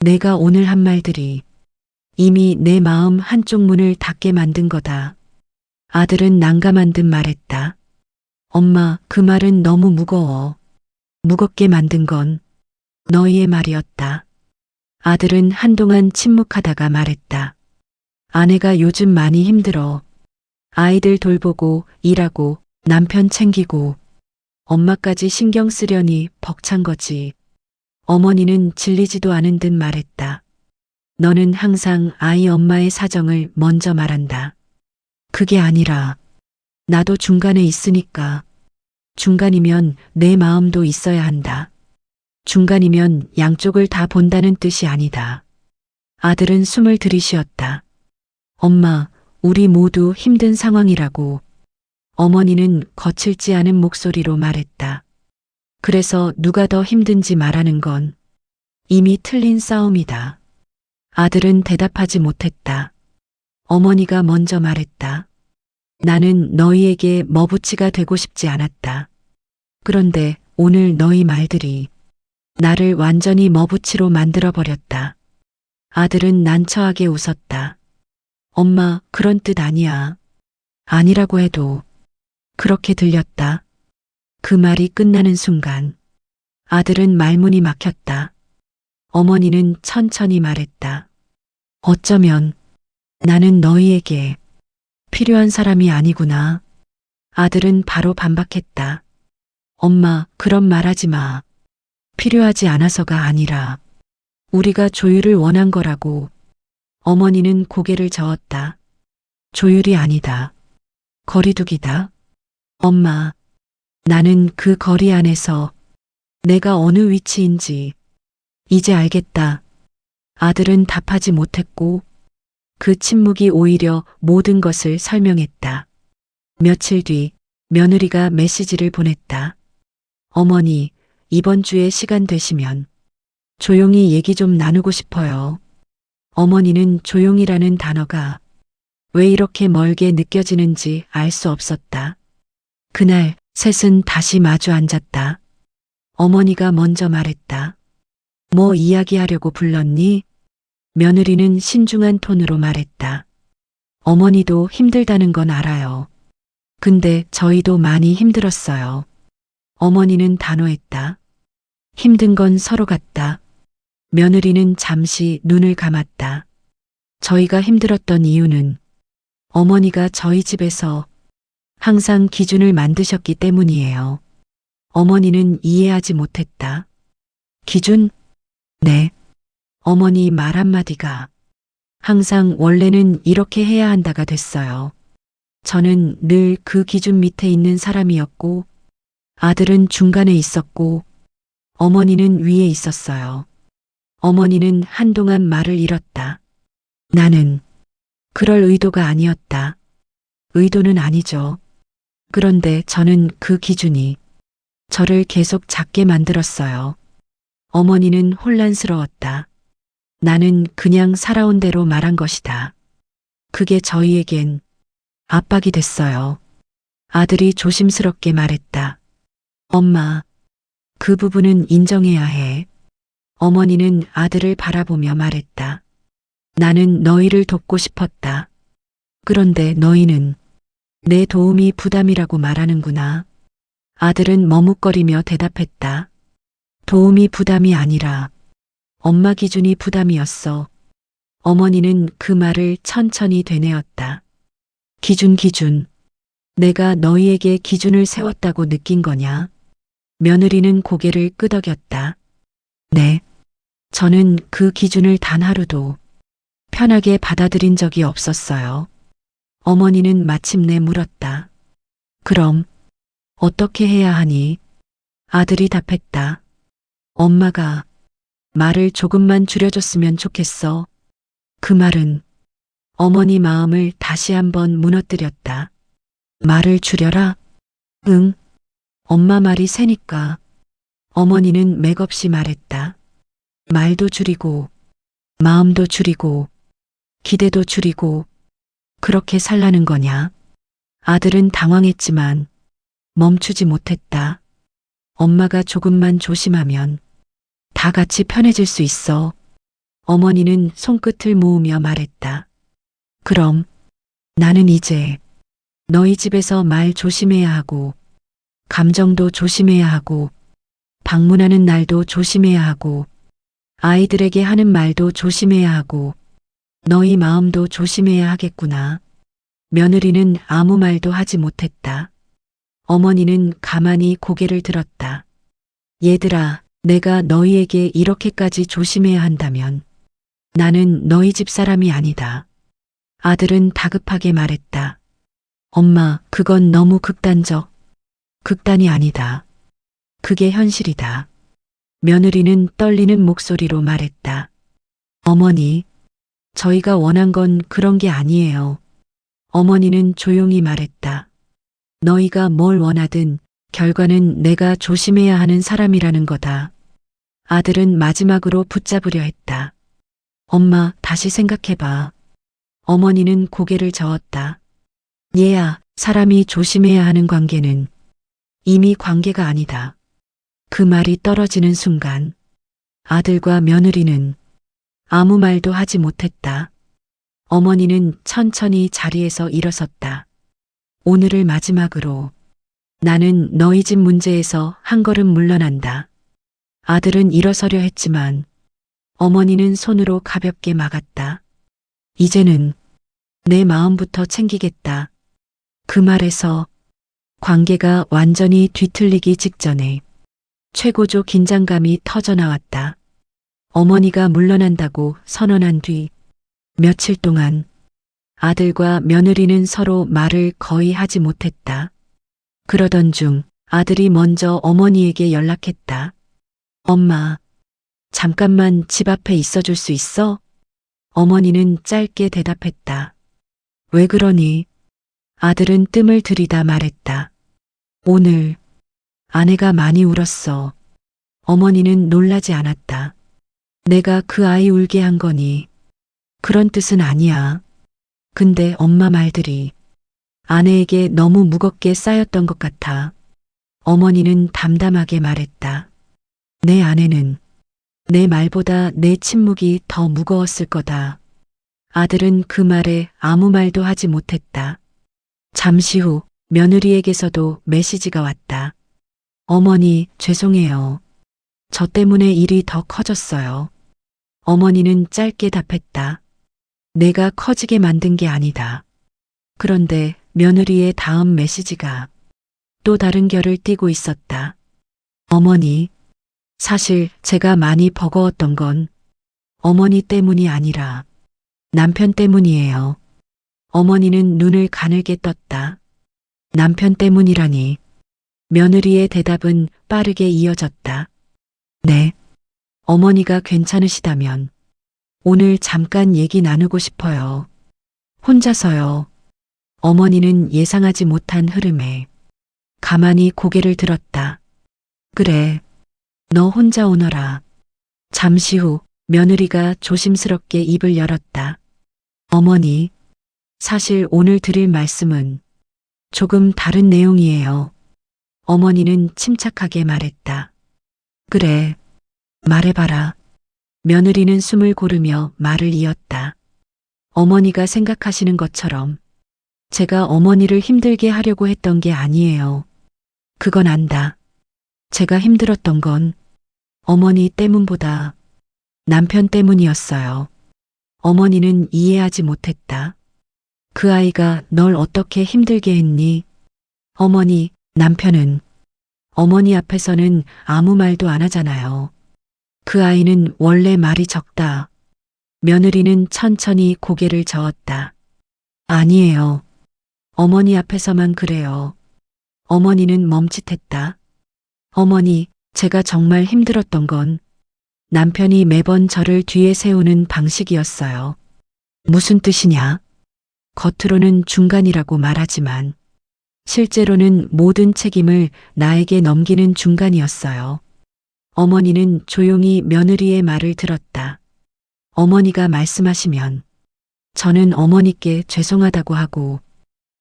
내가 오늘 한 말들이 이미 내 마음 한쪽 문을 닫게 만든 거다. 아들은 난감한 듯 말했다. 엄마, 그 말은 너무 무거워. 무겁게 만든 건 너희의 말이었다. 아들은 한동안 침묵하다가 말했다. 아내가 요즘 많이 힘들어. 아이들 돌보고 일하고 남편 챙기고 엄마까지 신경 쓰려니 벅찬 거지. 어머니는 질리지도 않은 듯 말했다. 너는 항상 아이 엄마의 사정을 먼저 말한다. 그게 아니라 나도 중간에 있으니까. 중간이면 내 마음도 있어야 한다. 중간이면 양쪽을 다 본다는 뜻이 아니다. 아들은 숨을 들이쉬었다. 엄마, 우리 모두 힘든 상황이라고. 어머니는 거칠지 않은 목소리로 말했다. 그래서 누가 더 힘든지 말하는 건 이미 틀린 싸움이다. 아들은 대답하지 못했다. 어머니가 먼저 말했다. 나는 너희에게 머부치가 되고 싶지 않았다. 그런데 오늘 너희 말들이 나를 완전히 머부치로 만들어버렸다. 아들은 난처하게 웃었다. 엄마, 그런 뜻 아니야. 아니라고 해도 그렇게 들렸다. 그 말이 끝나는 순간 아들은 말문이 막혔다. 어머니는 천천히 말했다. 어쩌면 나는 너희에게 필요한 사람이 아니구나. 아들은 바로 반박했다. 엄마, 그런 말하지 마. 필요하지 않아서가 아니라 우리가 조율을 원한 거라고. 어머니는 고개를 저었다. 조율이 아니다. 거리두기다. 엄마, 나는 그 거리 안에서 내가 어느 위치인지 이제 알겠다. 아들은 답하지 못했고 그 침묵이 오히려 모든 것을 설명했다. 며칠 뒤 며느리가 메시지를 보냈다. 어머니, 이번 주에 시간 되시면 조용히 얘기 좀 나누고 싶어요. 어머니는 조용이라는 단어가 왜 이렇게 멀게 느껴지는지 알 수 없었다. 그날 셋은 다시 마주 앉았다. 어머니가 먼저 말했다. 뭐 이야기하려고 불렀니? 며느리는 신중한 톤으로 말했다. 어머니도 힘들다는 건 알아요. 근데 저희도 많이 힘들었어요. 어머니는 단호했다. 힘든 건 서로 같다. 며느리는 잠시 눈을 감았다. 저희가 힘들었던 이유는 어머니가 저희 집에서 항상 기준을 만드셨기 때문이에요. 어머니는 이해하지 못했다. 기준? 네. 어머니 말 한마디가 항상 원래는 이렇게 해야 한다가 됐어요. 저는 늘 그 기준 밑에 있는 사람이었고 아들은 중간에 있었고 어머니는 위에 있었어요. 어머니는 한동안 말을 잃었다. 나는 그럴 의도가 아니었다. 의도는 아니죠. 그런데 저는 그 기준이 저를 계속 작게 만들었어요. 어머니는 혼란스러웠다. 나는 그냥 살아온 대로 말한 것이다. 그게 저희에겐 압박이 됐어요. 아들이 조심스럽게 말했다. 엄마, 그 부분은 인정해야 해. 어머니는 아들을 바라보며 말했다. 나는 너희를 돕고 싶었다. 그런데 너희는 내 도움이 부담이라고 말하는구나. 아들은 머뭇거리며 대답했다. 도움이 부담이 아니라 엄마 기준이 부담이었어. 어머니는 그 말을 천천히 되뇌었다. 기준. 내가 너희에게 기준을 세웠다고 느낀 거냐? 며느리는 고개를 끄덕였다. 네. 저는 그 기준을 단 하루도 편하게 받아들인 적이 없었어요. 어머니는 마침내 물었다. 그럼 어떻게 해야 하니? 아들이 답했다. 엄마가 말을 조금만 줄여줬으면 좋겠어. 그 말은 어머니 마음을 다시 한번 무너뜨렸다. 말을 줄여라? 응. 엄마 말이 세니까. 어머니는 맥없이 말했다. 말도 줄이고, 마음도 줄이고, 기대도 줄이고, 그렇게 살라는 거냐? 아들은 당황했지만 멈추지 못했다. 엄마가 조금만 조심하면 다 같이 편해질 수 있어. 어머니는 손끝을 모으며 말했다. 그럼 나는 이제 너희 집에서 말 조심해야 하고, 감정도 조심해야 하고, 방문하는 날도 조심해야 하고, 아이들에게 하는 말도 조심해야 하고, 너희 마음도 조심해야 하겠구나. 며느리는 아무 말도 하지 못했다. 어머니는 가만히 고개를 들었다. 얘들아, 내가 너희에게 이렇게까지 조심해야 한다면 나는 너희 집 사람이 아니다. 아들은 다급하게 말했다. 엄마, 그건 너무 극단적. 극단이 아니다. 그게 현실이다. 며느리는 떨리는 목소리로 말했다. 어머니, 저희가 원한 건 그런 게 아니에요. 어머니는 조용히 말했다. 너희가 뭘 원하든 결과는 내가 조심해야 하는 사람이라는 거다. 아들은 마지막으로 붙잡으려 했다. 엄마, 다시 생각해봐. 어머니는 고개를 저었다. 얘야, 사람이 조심해야 하는 관계는 이미 관계가 아니다. 그 말이 떨어지는 순간 아들과 며느리는 아무 말도 하지 못했다. 어머니는 천천히 자리에서 일어섰다. 오늘을 마지막으로 나는 너희 집 문제에서 한 걸음 물러난다. 아들은 일어서려 했지만 어머니는 손으로 가볍게 막았다. 이제는 내 마음부터 챙기겠다. 그 말에서 관계가 완전히 뒤틀리기 직전에 최고조 긴장감이 터져나왔다. 어머니가 물러난다고 선언한 뒤 며칠 동안 아들과 며느리는 서로 말을 거의 하지 못했다. 그러던 중 아들이 먼저 어머니에게 연락했다. 엄마, 잠깐만 집 앞에 있어줄 수 있어? 어머니는 짧게 대답했다. 왜 그러니? 아들은 뜸을 들이다 말했다. 오늘 아내가 많이 울었어. 어머니는 놀라지 않았다. 내가 그 아이 울게 한 거니? 그런 뜻은 아니야. 근데 엄마 말들이 아내에게 너무 무겁게 쌓였던 것 같아. 어머니는 담담하게 말했다. 내 아내는 내 말보다 내 침묵이 더 무거웠을 거다. 아들은 그 말에 아무 말도 하지 못했다. 잠시 후 며느리에게서도 메시지가 왔다. 어머니, 죄송해요. 저 때문에 일이 더 커졌어요. 어머니는 짧게 답했다. 내가 커지게 만든 게 아니다. 그런데 며느리의 다음 메시지가 또 다른 결을 띠고 있었다. 어머니, 사실 제가 많이 버거웠던 건 어머니 때문이 아니라 남편 때문이에요. 어머니는 눈을 가늘게 떴다. 남편 때문이라니. 며느리의 대답은 빠르게 이어졌다. 네. 어머니가 괜찮으시다면 오늘 잠깐 얘기 나누고 싶어요. 혼자서요. 어머니는 예상하지 못한 흐름에 가만히 고개를 들었다. 그래. 너 혼자 오너라. 잠시 후 며느리가 조심스럽게 입을 열었다. 어머니, 사실 오늘 드릴 말씀은 조금 다른 내용이에요. 어머니는 침착하게 말했다. 그래, 말해봐라. 며느리는 숨을 고르며 말을 이었다. 어머니가 생각하시는 것처럼 제가 어머니를 힘들게 하려고 했던 게 아니에요. 그건 안다. 제가 힘들었던 건 어머니 때문보다 남편 때문이었어요. 어머니는 이해하지 못했다. 그 아이가 널 어떻게 힘들게 했니? 어머니, 남편은 어머니 앞에서는 아무 말도 안 하잖아요. 그 아이는 원래 말이 적다. 며느리는 천천히 고개를 저었다. 아니에요. 어머니 앞에서만 그래요. 어머니는 멈칫했다. 어머니, 제가 정말 힘들었던 건 남편이 매번 저를 뒤에 세우는 방식이었어요. 무슨 뜻이냐? 겉으로는 중간이라고 말하지만 실제로는 모든 책임을 나에게 넘기는 중간이었어요. 어머니는 조용히 며느리의 말을 들었다. 어머니가 말씀하시면 저는 어머니께 죄송하다고 하고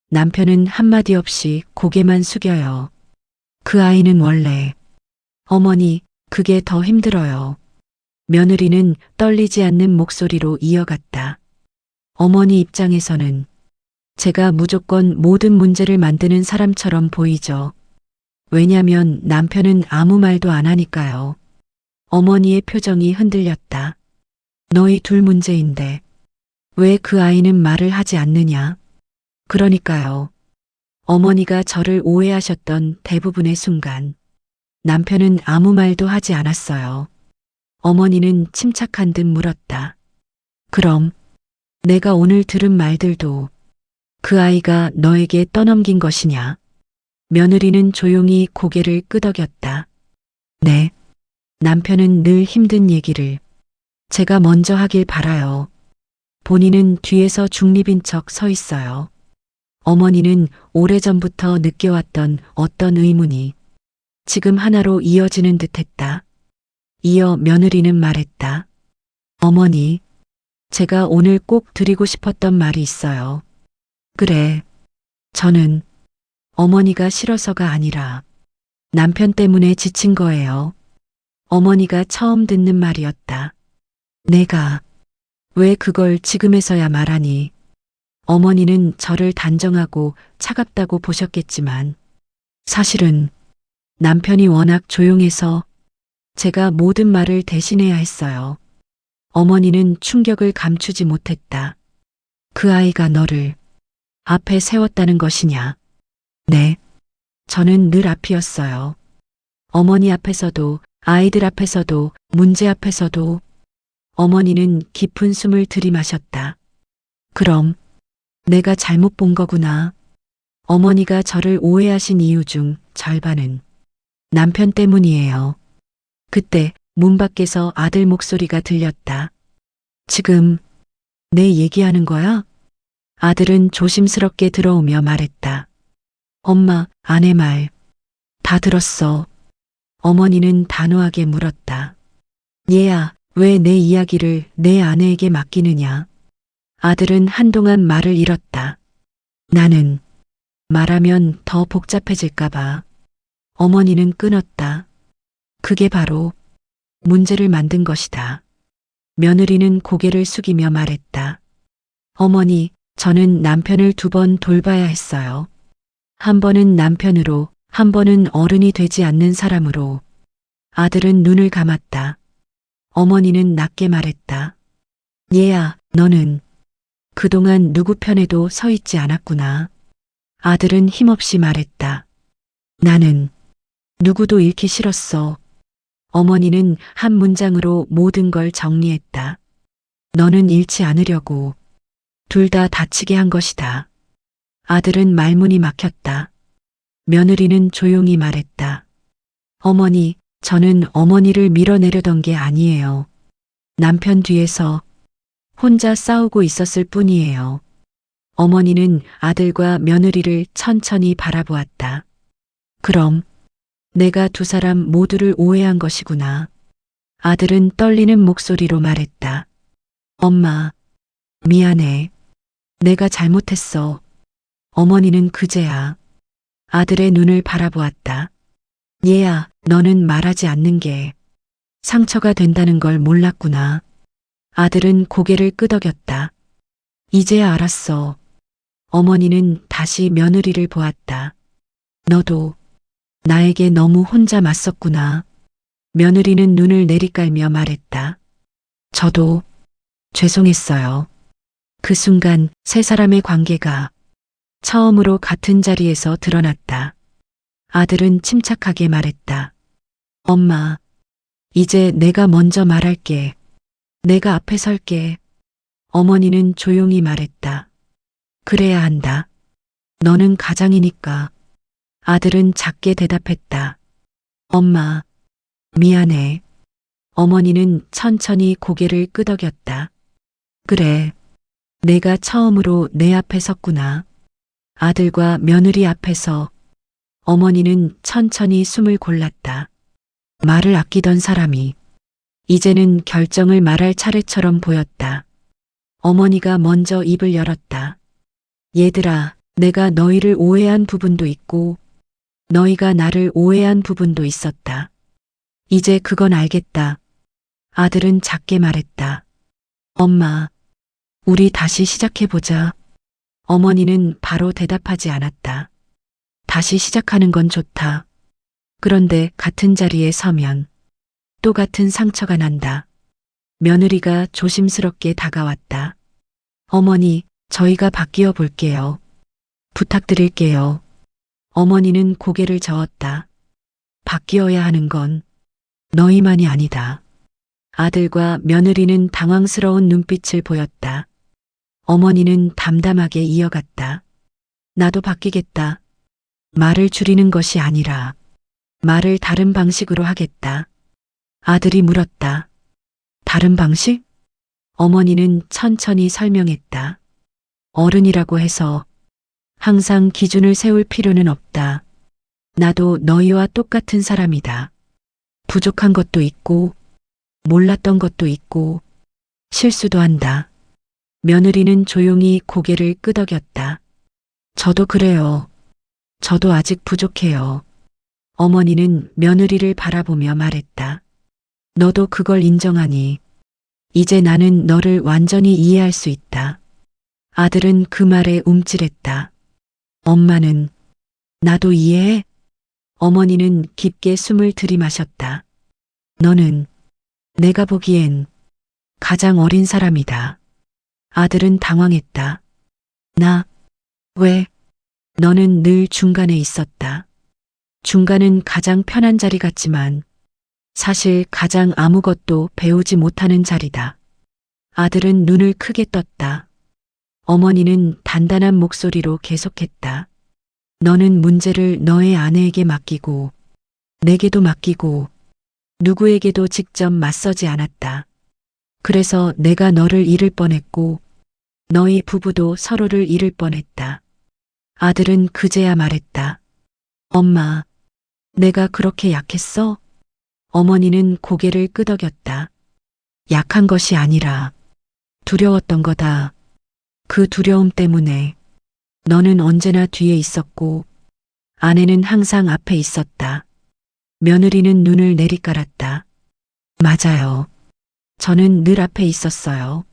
남편은 한마디 없이 고개만 숙여요. 그 아이는 원래 어머니, 그게 더 힘들어요. 며느리는 떨리지 않는 목소리로 이어갔다. 어머니 입장에서는 제가 무조건 모든 문제를 만드는 사람처럼 보이죠. 왜냐면 남편은 아무 말도 안 하니까요. 어머니의 표정이 흔들렸다. 너희 둘 문제인데 왜 그 아이는 말을 하지 않느냐? 그러니까요. 어머니가 저를 오해하셨던 대부분의 순간 남편은 아무 말도 하지 않았어요. 어머니는 침착한 듯 물었다. 그럼 내가 오늘 들은 말들도 그 아이가 너에게 떠넘긴 것이냐? 며느리는 조용히 고개를 끄덕였다. 네. 남편은 늘 힘든 얘기를 제가 먼저 하길 바라요. 본인은 뒤에서 중립인 척 서 있어요. 어머니는 오래전부터 느껴왔던 어떤 의문이 지금 하나로 이어지는 듯했다. 이어 며느리는 말했다. 어머니, 제가 오늘 꼭 드리고 싶었던 말이 있어요. 그래. 저는 어머니가 싫어서가 아니라 남편 때문에 지친 거예요. 어머니가 처음 듣는 말이었다. 내가 왜 그걸 지금에서야 말하니? 어머니는 저를 단정하고 차갑다고 보셨겠지만 사실은 남편이 워낙 조용해서 제가 모든 말을 대신해야 했어요. 어머니는 충격을 감추지 못했다. 그 아이가 너를 앞에 세웠다는 것이냐? 네. 저는 늘 앞이었어요. 어머니 앞에서도, 아이들 앞에서도, 문제 앞에서도. 어머니는 깊은 숨을 들이마셨다. 그럼 내가 잘못 본 거구나. 어머니가 저를 오해하신 이유 중 절반은 남편 때문이에요. 그때 문 밖에서 아들 목소리가 들렸다. 지금 내 얘기하는 거야? 아들은 조심스럽게 들어오며 말했다. 엄마, 아내 말 다 들었어. 어머니는 단호하게 물었다. 얘야, 왜 내 이야기를 내 아내에게 맡기느냐? 아들은 한동안 말을 잃었다. 나는 말하면 더 복잡해질까봐. 어머니는 끊었다. 그게 바로 문제를 만든 것이다. 며느리는 고개를 숙이며 말했다. 어머니, 저는 남편을 2번 돌봐야 했어요. 한 번은 남편으로, 한 번은 어른이 되지 않는 사람으로. 아들은 눈을 감았다. 어머니는 낮게 말했다. 얘야, 너는 그동안 누구 편에도 서 있지 않았구나. 아들은 힘없이 말했다. 나는 누구도 잃기 싫었어. 어머니는 한 문장으로 모든 걸 정리했다. 너는 잃지 않으려고. 둘 다 다치게 한 것이다. 아들은 말문이 막혔다. 며느리는 조용히 말했다. 어머니, 저는 어머니를 밀어내려던 게 아니에요. 남편 뒤에서 혼자 싸우고 있었을 뿐이에요. 어머니는 아들과 며느리를 천천히 바라보았다. 그럼 내가 2 사람 모두를 오해한 것이구나. 아들은 떨리는 목소리로 말했다. 엄마, 미안해. 내가 잘못했어. 어머니는 그제야 아들의 눈을 바라보았다. 얘야, 너는 말하지 않는 게 상처가 된다는 걸 몰랐구나. 아들은 고개를 끄덕였다. 이제야 알았어. 어머니는 다시 며느리를 보았다. 너도 나에게 너무 혼자 맞섰구나. 며느리는 눈을 내리깔며 말했다. 저도 죄송했어요. 그 순간 3 사람의 관계가 처음으로 같은 자리에서 드러났다. 아들은 침착하게 말했다. 엄마, 이제 내가 먼저 말할게. 내가 앞에 설게. 어머니는 조용히 말했다. 그래야 한다. 너는 가장이니까. 아들은 작게 대답했다. 엄마, 미안해. 어머니는 천천히 고개를 끄덕였다. 그래, 내가 처음으로 내 앞에 섰구나. 아들과 며느리 앞에서 어머니는 천천히 숨을 골랐다. 말을 아끼던 사람이 이제는 결정을 말할 차례처럼 보였다. 어머니가 먼저 입을 열었다. 얘들아, 내가 너희를 오해한 부분도 있고 너희가 나를 오해한 부분도 있었다. 이제 그건 알겠다. 아들은 작게 말했다. 엄마, 우리 다시 시작해보자. 어머니는 바로 대답하지 않았다. 다시 시작하는 건 좋다. 그런데 같은 자리에 서면 또 같은 상처가 난다. 며느리가 조심스럽게 다가왔다. 어머니, 저희가 바뀌어 볼게요. 부탁드릴게요. 어머니는 고개를 저었다. 바뀌어야 하는 건 너희만이 아니다. 아들과 며느리는 당황스러운 눈빛을 보였다. 어머니는 담담하게 이어갔다. 나도 바뀌겠다. 말을 줄이는 것이 아니라 말을 다른 방식으로 하겠다. 아들이 물었다. 다른 방식? 어머니는 천천히 설명했다. 어른이라고 해서 항상 기준을 세울 필요는 없다. 나도 너희와 똑같은 사람이다. 부족한 것도 있고, 몰랐던 것도 있고, 실수도 한다. 며느리는 조용히 고개를 끄덕였다. 저도 그래요. 저도 아직 부족해요. 어머니는 며느리를 바라보며 말했다. 너도 그걸 인정하니 이제 나는 너를 완전히 이해할 수 있다. 아들은 그 말에 움찔했다. 엄마는 나도 이해해? 어머니는 깊게 숨을 들이마셨다. 너는 내가 보기엔 가장 어린 사람이다. 아들은 당황했다. 나? 왜? 너는 늘 중간에 있었다. 중간은 가장 편한 자리 같지만 사실 가장 아무것도 배우지 못하는 자리다. 아들은 눈을 크게 떴다. 어머니는 단단한 목소리로 계속했다. 너는 문제를 너의 아내에게 맡기고 내게도 맡기고 누구에게도 직접 맞서지 않았다. 그래서 내가 너를 잃을 뻔했고 너희 부부도 서로를 잃을 뻔했다. 아들은 그제야 말했다. 엄마, 내가 그렇게 약했어? 어머니는 고개를 끄덕였다. 약한 것이 아니라 두려웠던 거다. 그 두려움 때문에 너는 언제나 뒤에 있었고 아내는 항상 앞에 있었다. 며느리는 눈을 내리깔았다. 맞아요. 저는 늘 앞에 있었어요.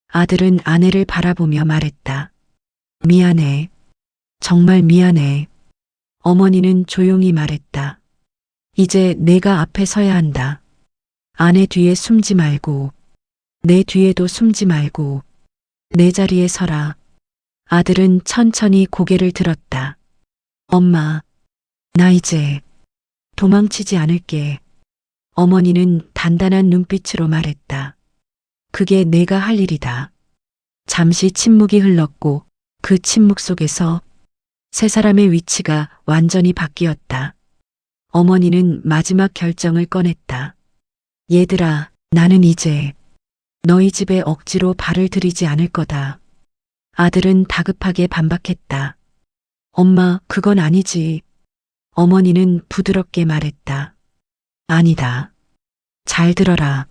아들은 아내를 바라보며 말했다. 미안해. 정말 미안해. 어머니는 조용히 말했다. 이제 내가 앞에 서야 한다. 아내 뒤에 숨지 말고, 내 뒤에도 숨지 말고, 내 자리에 서라. 아들은 천천히 고개를 들었다. 엄마, 나 이제 도망치지 않을게. 어머니는 단단한 눈빛으로 말했다. 그게 내가 할 일이다. 잠시 침묵이 흘렀고 그 침묵 속에서 세 사람의 위치가 완전히 바뀌었다. 어머니는 마지막 결정을 꺼냈다. 얘들아, 나는 이제 너희 집에 억지로 발을 들이지 않을 거다. 아들은 다급하게 반박했다. 엄마, 그건 아니지. 어머니는 부드럽게 말했다. 아니다. 잘 들어라.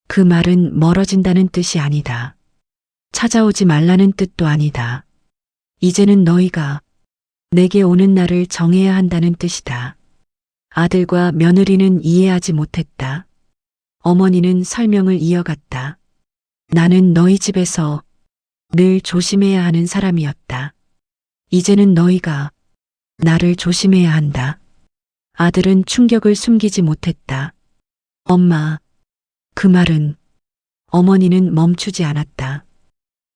그 말은 멀어진다는 뜻이 아니다. 찾아오지 말라는 뜻도 아니다. 이제는 너희가 내게 오는 날을 정해야 한다는 뜻이다. 아들과 며느리는 이해하지 못했다. 어머니는 설명을 이어갔다. 나는 너희 집에서 늘 조심해야 하는 사람이었다. 이제는 너희가 나를 조심해야 한다. 아들은 충격을 숨기지 못했다. 엄마, 그 말은. 어머니는 멈추지 않았다.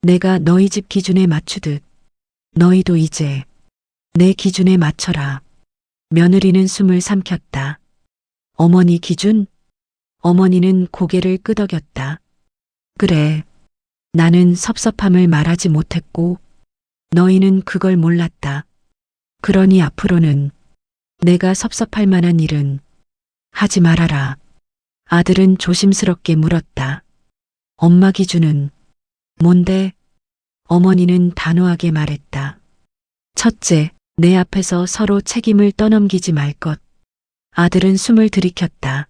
내가 너희 집 기준에 맞추듯 너희도 이제 내 기준에 맞춰라. 며느리는 숨을 삼켰다. 어머니 기준? 어머니는 고개를 끄덕였다. 그래. 나는 섭섭함을 말하지 못했고 너희는 그걸 몰랐다. 그러니 앞으로는 내가 섭섭할 만한 일은 하지 말아라. 아들은 조심스럽게 물었다. 엄마 기준은 뭔데? 어머니는 단호하게 말했다. 첫째, 내 앞에서 서로 책임을 떠넘기지 말 것. 아들은 숨을 들이켰다.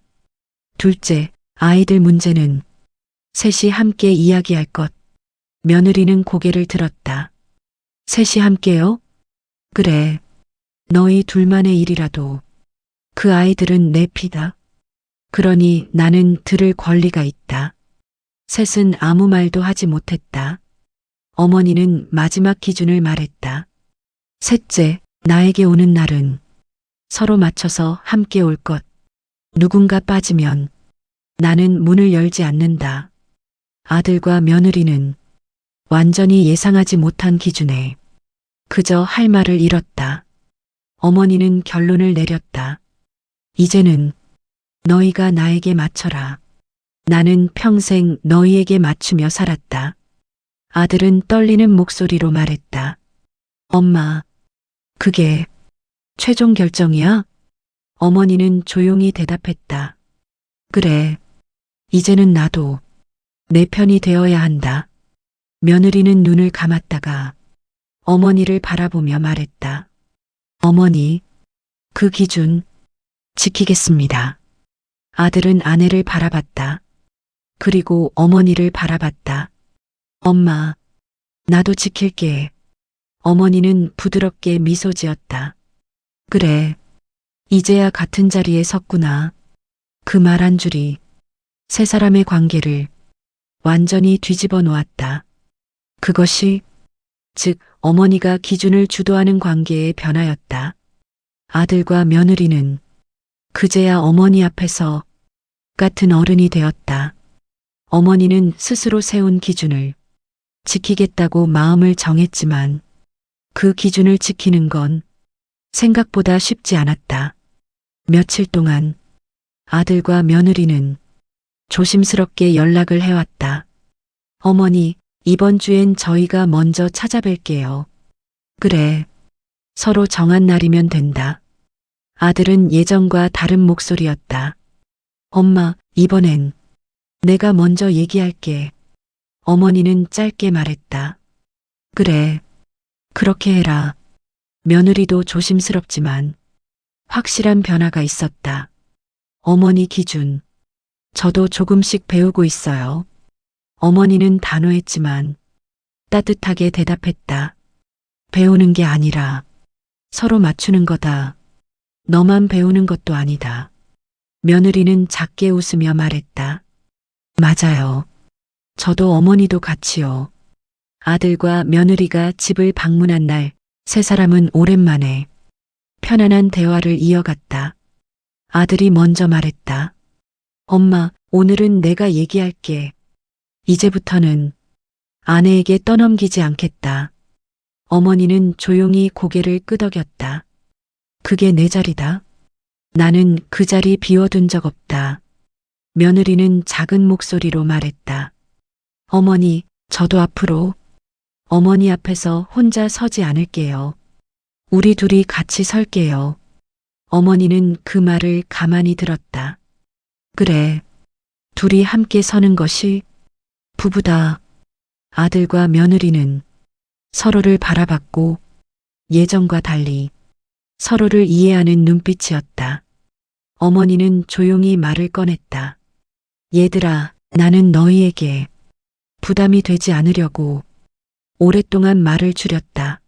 둘째, 아이들 문제는 셋이 함께 이야기할 것. 며느리는 고개를 들었다. 셋이 함께요? 그래. 너희 둘만의 일이라도 그 아이들은 내 피다. 그러니 나는 들을 권리가 있다. 셋은 아무 말도 하지 못했다. 어머니는 마지막 기준을 말했다. 셋째, 나에게 오는 날은 서로 맞춰서 함께 올 것. 누군가 빠지면 나는 문을 열지 않는다. 아들과 며느리는 완전히 예상하지 못한 기준에 그저 할 말을 잃었다. 어머니는 결론을 내렸다. 이제는 너희가 나에게 맞춰라. 나는 평생 너희에게 맞추며 살았다. 아들은 떨리는 목소리로 말했다. 엄마, 그게 최종 결정이야? 어머니는 조용히 대답했다. 그래. 이제는 나도 내 편이 되어야 한다. 며느리는 눈을 감았다가 어머니를 바라보며 말했다. 어머니, 그 기준 지키겠습니다. 아들은 아내를 바라봤다. 그리고 어머니를 바라봤다. 엄마, 나도 지킬게. 어머니는 부드럽게 미소 지었다. 그래, 이제야 같은 자리에 섰구나. 그 말 한 줄이 세 사람의 관계를 완전히 뒤집어 놓았다. 그것이 즉 어머니가 기준을 주도하는 관계의 변화였다. 아들과 며느리는 그제야 어머니 앞에서 같은 어른이 되었다. 어머니는 스스로 세운 기준을 지키겠다고 마음을 정했지만 그 기준을 지키는 건 생각보다 쉽지 않았다. 며칠 동안 아들과 며느리는 조심스럽게 연락을 해왔다. 어머니, 이번 주엔 저희가 먼저 찾아뵐게요. 그래. 서로 정한 날이면 된다. 아들은 예전과 다른 목소리였다. 엄마, 이번엔 내가 먼저 얘기할게. 어머니는 짧게 말했다. 그래. 그렇게 해라. 며느리도 조심스럽지만 확실한 변화가 있었다. 어머니 기준. 저도 조금씩 배우고 있어요. 어머니는 단호했지만 따뜻하게 대답했다. 배우는 게 아니라 서로 맞추는 거다. 너만 배우는 것도 아니다. 며느리는 작게 웃으며 말했다. 맞아요. 저도 어머니도 같이요. 아들과 며느리가 집을 방문한 날, 세 사람은 오랜만에 편안한 대화를 이어갔다. 아들이 먼저 말했다. 엄마, 오늘은 내가 얘기할게. 이제부터는 아내에게 떠넘기지 않겠다. 어머니는 조용히 고개를 끄덕였다. 그게 내 자리다. 나는 그 자리 비워둔 적 없다. 며느리는 작은 목소리로 말했다. 어머니, 저도 앞으로 어머니 앞에서 혼자 서지 않을게요. 우리 둘이 같이 설게요. 어머니는 그 말을 가만히 들었다. 그래, 둘이 함께 서는 것이 부부다. 아들과 며느리는 서로를 바라봤고 예전과 달리 서로를 이해하는 눈빛이었다. 어머니는 조용히 말을 꺼냈다. 얘들아, 나는 너희에게 부담이 되지 않으려고 오랫동안 말을 줄였다.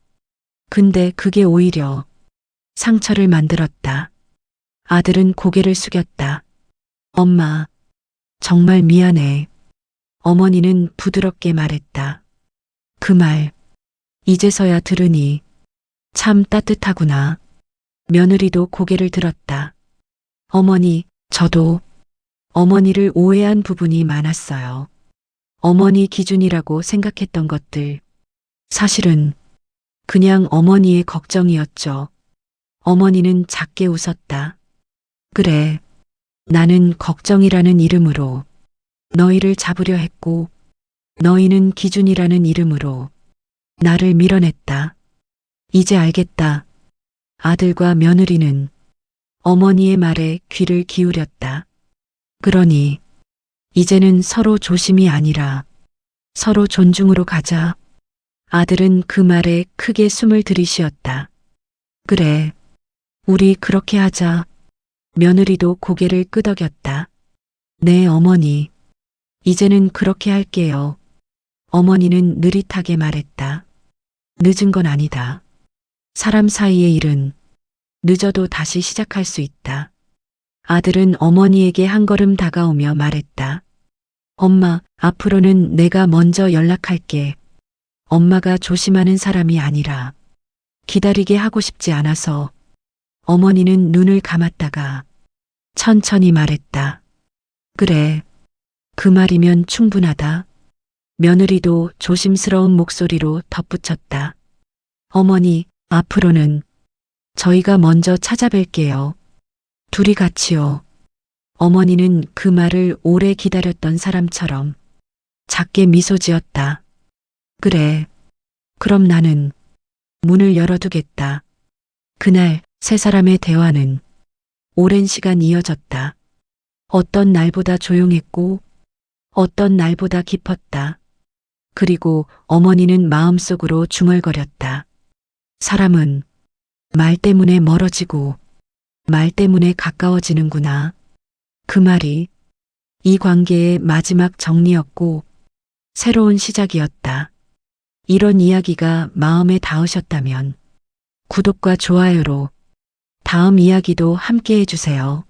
근데 그게 오히려 상처를 만들었다. 아들은 고개를 숙였다. 엄마, 정말 미안해. 어머니는 부드럽게 말했다. 그 말, 이제서야 들으니 참 따뜻하구나. 며느리도 고개를 들었다. 어머니, 저도 어머니를 오해한 부분이 많았어요. 어머니 기준이라고 생각했던 것들, 사실은 그냥 어머니의 걱정이었죠. 어머니는 작게 웃었다. 그래, 나는 걱정이라는 이름으로 너희를 잡으려 했고, 너희는 기준이라는 이름으로 나를 밀어냈다. 이제 알겠다. 아들과 며느리는 어머니의 말에 귀를 기울였다. 그러니 이제는 서로 조심이 아니라 서로 존중으로 가자. 아들은 그 말에 크게 숨을 들이쉬었다. 그래, 우리 그렇게 하자. 며느리도 고개를 끄덕였다. 네, 어머니. 이제는 그렇게 할게요. 어머니는 느릿하게 말했다. 늦은 건 아니다. 사람 사이의 일은 늦어도 다시 시작할 수 있다. 아들은 어머니에게 한 걸음 다가오며 말했다. 엄마, 앞으로는 내가 먼저 연락할게. 엄마가 조심하는 사람이 아니라 기다리게 하고 싶지 않아서. 어머니는 눈을 감았다가 천천히 말했다. 그래, 그 말이면 충분하다. 며느리도 조심스러운 목소리로 덧붙였다. 어머니, 앞으로는 저희가 먼저 찾아뵐게요. 둘이 같이요. 어머니는 그 말을 오래 기다렸던 사람처럼 작게 미소 지었다. 그래, 그럼 나는 문을 열어두겠다. 그날 세 사람의 대화는 오랜 시간 이어졌다. 어떤 날보다 조용했고 어떤 날보다 깊었다. 그리고 어머니는 마음속으로 중얼거렸다. 사람은 말 때문에 멀어지고 말 때문에 가까워지는구나. 그 말이 이 관계의 마지막 정리였고 새로운 시작이었다. 이런 이야기가 마음에 닿으셨다면 구독과 좋아요로 다음 이야기도 함께 해주세요.